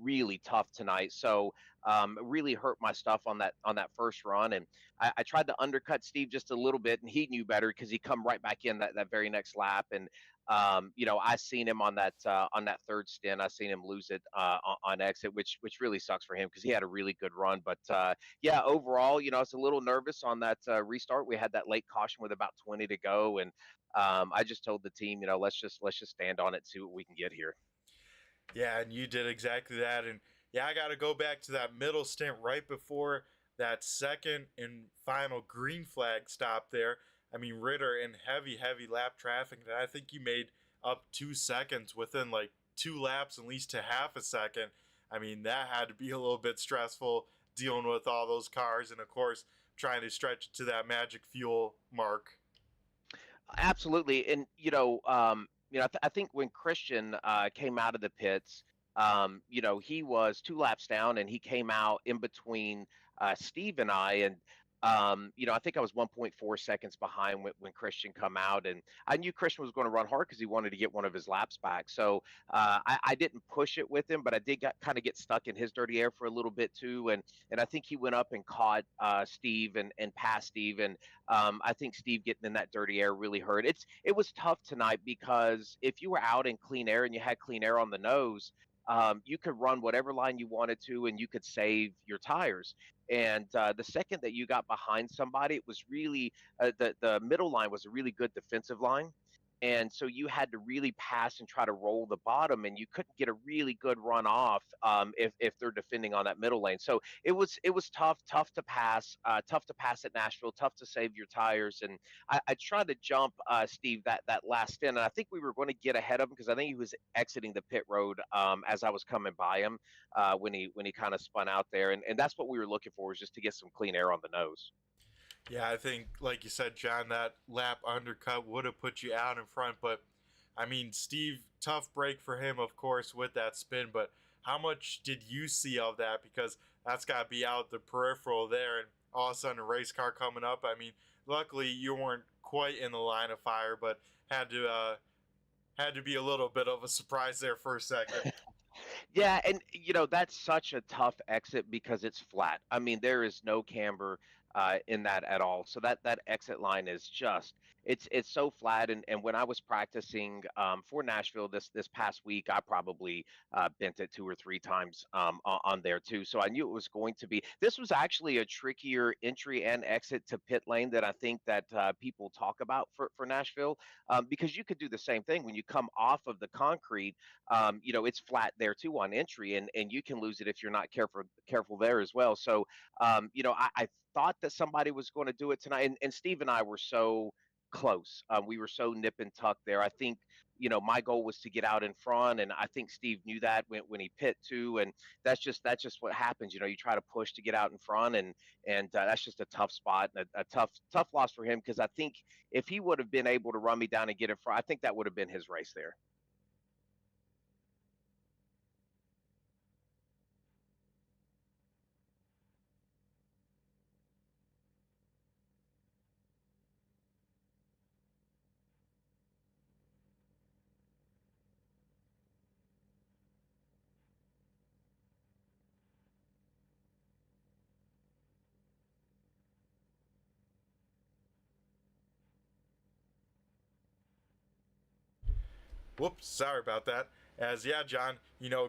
really tough tonight. So it really hurt my stuff on that first run. And I tried to undercut Steve just a little bit, and he knew better because he come right back in that very next lap. And I seen him on that third stint. I seen him lose it on exit, which really sucks for him because he had a really good run. But overall, I was a little nervous on that restart. We had that late caution with about 20 to go, and I just told the team, let's just stand on it, see what we can get here. Yeah, and you did exactly that. And yeah, I got to go back to that middle stint right before that second and final green flag stop there. I mean, Ritter in heavy lap traffic, and I think you made up 2 seconds within like 2 laps, at least to half a second. I mean, that had to be a little bit stressful dealing with all those cars and, of course, trying to stretch it to that magic fuel mark. Absolutely. And, I think when Christian came out of the pits, he was 2 laps down, and he came out in between Steve and I, and I think I was 1.4 seconds behind when Christian come out, and I knew Christian was going to run hard because he wanted to get one of his laps back. So I didn't push it with him, but I did kind of get stuck in his dirty air for a little bit too, and I think he went up and caught Steve and passed Steve, and I think Steve getting in that dirty air really hurt. It was tough tonight because if you were out in clean air and you had clean air on the nose, you could run whatever line you wanted to, and you could save your tires. And the second that you got behind somebody, it was really the middle line was a really good defensive line. And so you had to really pass and try to roll the bottom, and you couldn't get a really good run off if they're defending on that middle lane. So it was tough to pass at Nashville, tough to save your tires. And I tried to jump Steve that last stint, and I think we were going to get ahead of him because I think he was exiting the pit road as I was coming by him when he kind of spun out there, and that's what we were looking for, was just to get some clean air on the nose. Yeah, I think, like you said, John, that lap undercut would have put you out in front. But, I mean, Steve, tough break for him, of course, with that spin. But how much did you see of that? Because that's got to be out the peripheral there. And all of a sudden, a race car coming up. I mean, luckily, you weren't quite in the line of fire, but had to be a little bit of a surprise there for a second. Yeah, and that's such a tough exit because it's flat. I mean, there is no camber in that at all. So that exit line is just it's so flat. And when I was practicing for Nashville this past week, I probably bent it 2 or 3 times on there too. So I knew it was going to be. This was actually a trickier entry and exit to pit lane than I think that people talk about for Nashville, because you could do the same thing when you come off of the concrete. It's flat there too on entry, and you can lose it if you're not careful there as well. So I thought that somebody was going to do it tonight, and Steve and I were so close. We were so nip and tuck there. I think my goal was to get out in front, and I think Steve knew that when he pit too. And that's just what happens. You try to push to get out in front, and that's just a tough spot, and a tough loss for him, because I think if he would have been able to run me down and get in front, I think that would have been his race there. Whoops, sorry about that. Yeah, John,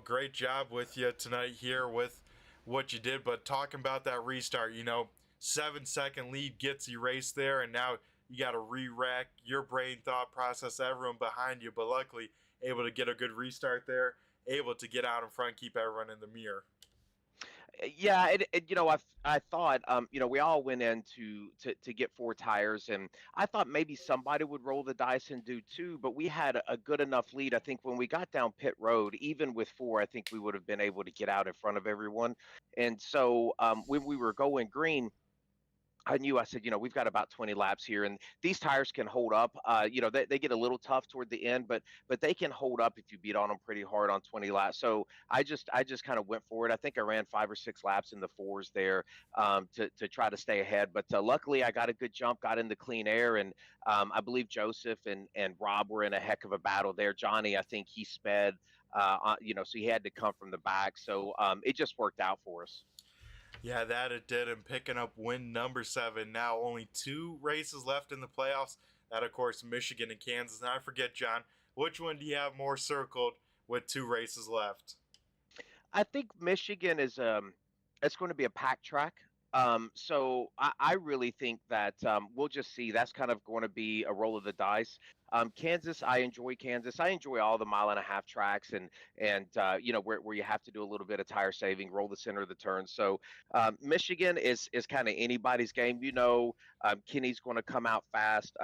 great job with you tonight here with what you did. But talking about that restart, 7-second lead gets you raced there, and now you got to re-rack your brain thought process, everyone behind you. But luckily, able to get a good restart there, able to get out in front, keep everyone in the mirror. Yeah, I thought, we all went in to get 4 tires, and I thought maybe somebody would roll the dice and do 2, but we had a good enough lead. I think when we got down pit road, even with 4, I think we would have been able to get out in front of everyone. And so when we were going green, I said, we've got about 20 laps here, and these tires can hold up. They get a little tough toward the end, but they can hold up if you beat on them pretty hard on 20 laps. So I just kind of went for it. I think I ran 5 or 6 laps in the 4s there to try to stay ahead. But luckily, I got a good jump, got into clean air, and I believe Joseph and Rob were in a heck of a battle there. Johnny, I think he sped, so he had to come from the back. So it just worked out for us. Yeah, that it did, and picking up win number 7. Now only 2 races left in the playoffs. That, of course, Michigan and Kansas. Now I forget, John, which one do you have more circled with 2 races left? I think Michigan is it's going to be a packed track. So I really think that we'll just see. That's kind of going to be a roll of the dice. Kansas, I enjoy Kansas. I enjoy all the 1.5-mile tracks and where you have to do a little bit of tire saving, roll the center of the turn. So Michigan is kind of anybody's game. Kenny's going to come out fast.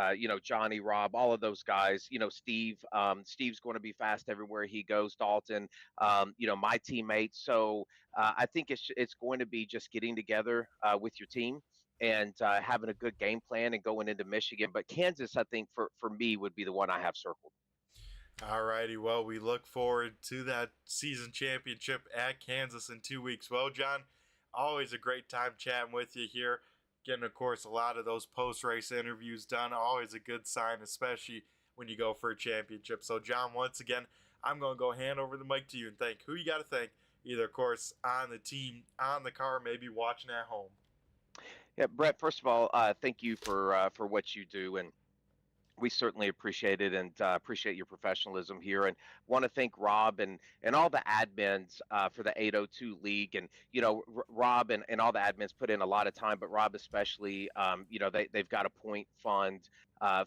Johnny, Rob, all of those guys. Steve's going to be fast everywhere he goes. Dalton, my teammates. So I think it's going to be just getting together with your team and having a good game plan and going into Michigan. But Kansas, I think, for me, would be the one I have circled. Alrighty, well, we look forward to that season championship at Kansas in 2 weeks. Well, John, always a great time chatting with you here. Getting, of course, a lot of those post-race interviews done. Always a good sign, especially when you go for a championship. So, John, once again, I'm going to go hand over the mic to you and thank who you got to thank, either, of course, on the team, on the car, maybe watching at home. Yeah, Brett. First of all, thank you for what you do, and we certainly appreciate it, and appreciate your professionalism here, and want to thank Rob and all the admins for the 802 League. And Rob and all the admins put in a lot of time, but Rob especially, they've got a point fund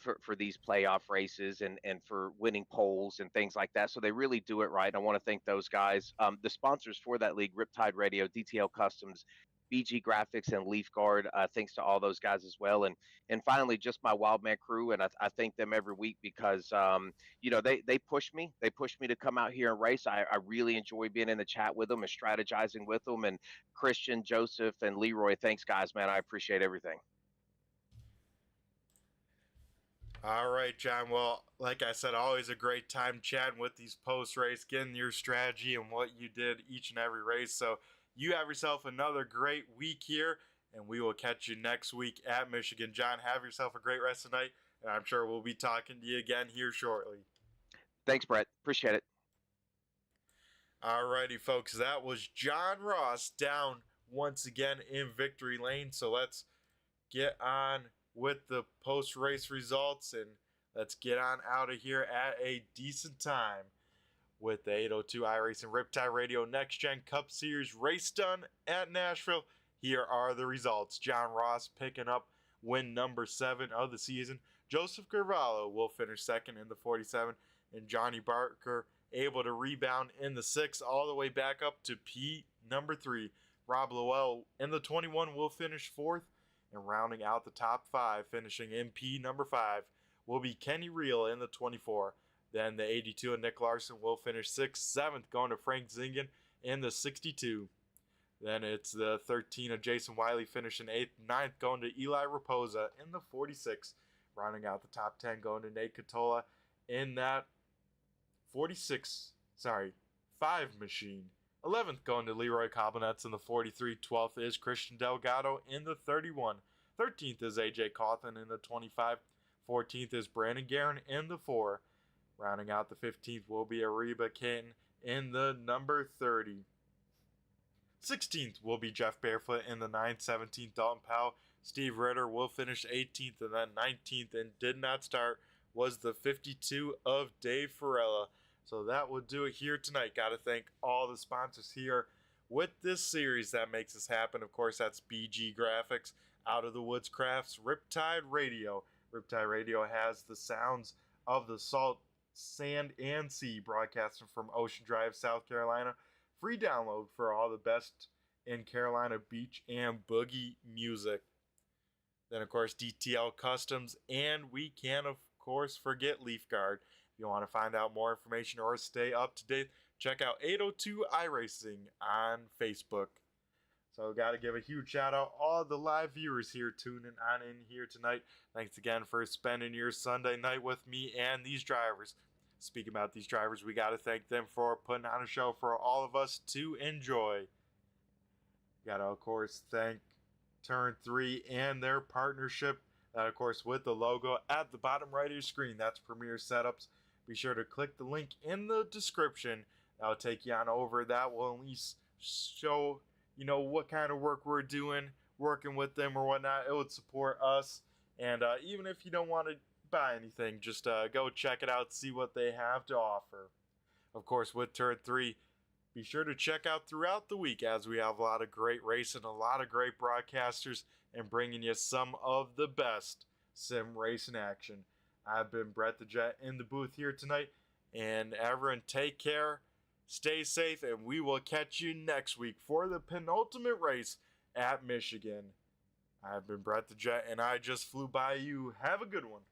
for these playoff races, and for winning polls and things like that, so they really do it right. I want to thank those guys. The sponsors for that league: Riptide Radio, DTL Customs, BG Graphics, and Leaf Guard. Thanks to all those guys as well. And finally, just my Wildman crew, and I thank them every week because they push me. They push me to come out here and race. I really enjoy being in the chat with them and strategizing with them. And Christian, Joseph, and Leroy, thanks guys, man. I appreciate everything. All right, John. Well, like I said, always a great time chatting with these post-race, getting your strategy and what you did each and every race. So you have yourself another great week here, and we will catch you next week at Michigan. John, have yourself a great rest of the night, and I'm sure we'll be talking to you again here shortly. Thanks, Brett. Appreciate it. Alrighty, folks. That was John Ross down once again in victory lane. So let's get on with the post-race results, and let's get on out of here at a decent time with the 802 iRacing Riptide Radio Next Gen Cup Series race done at Nashville. Here are the results. John Ross picking up win number 7 of the season. Joseph Carvalho will finish second in the 47, and Johnny Barker able to rebound in the 6 all the way back up to P number 3. Rob Lowell in the 21 will finish 4th, and rounding out the top 5, finishing in P number 5, will be Kenny Reel in the 24. Then the 82 of Nick Larson will finish 6th, 7th going to Frank Zingen in the 62. Then it's the 13 of Jason Wiley finishing 8th, 9th going to Eli Raposa in the 46. Rounding out the top 10 going to Nate Catola in that 5 machine. 11th going to Leroy Cobbinetts in the 43. 12th is Christian Delgado in the 31. 13th is AJ Cawthon in the 25. 14th is Brandon Guerin in the 4. Rounding out the 15th will be Ariba Kane in the number 30. 16th will be Jeff Barefoot in the 9. 17th, Dalton Powell. Steve Ritter will finish 18th, and then 19th, and did not start, was the 52 of Dave Farella. So that will do it here tonight. Got to thank all the sponsors here with this series that makes this happen. Of course, that's BG Graphics, Out of the Woods Crafts, Riptide Radio. Riptide Radio has the sounds of the salt, sand, and sea, broadcasting from Ocean Drive, South Carolina. Free download for all the best in Carolina beach and boogie music. Then, of course, DTL Customs, and we can't, of course, forget Leaf Guard. If you want to find out more information or stay up to date, check out 802 iRacing on Facebook. So got to give a huge shout out all the live viewers here tuning on in here tonight. Thanks again for spending your Sunday night with me and these drivers. Speaking about these drivers, we got to thank them for putting on a show for all of us to enjoy. Got to, of course, thank Turn 3 and their partnership, of course, with the logo at the bottom right of your screen. That's Premier Setups. Be sure to click the link in the description. That'll take you on over. That will at least show, what kind of work we're doing, working with them or whatnot. It would support us. And even if you don't want to buy anything, just go check it out, see what they have to offer. Of course, with Turn 3, be sure to check out throughout the week, as we have a lot of great racing, a lot of great broadcasters, and bringing you some of the best sim racing action. I've been Brett the Jet in the booth here tonight, and everyone take care, stay safe, and we will catch you next week for the penultimate race at Michigan. I've been Brett the Jet, and I just flew by you. Have a good one.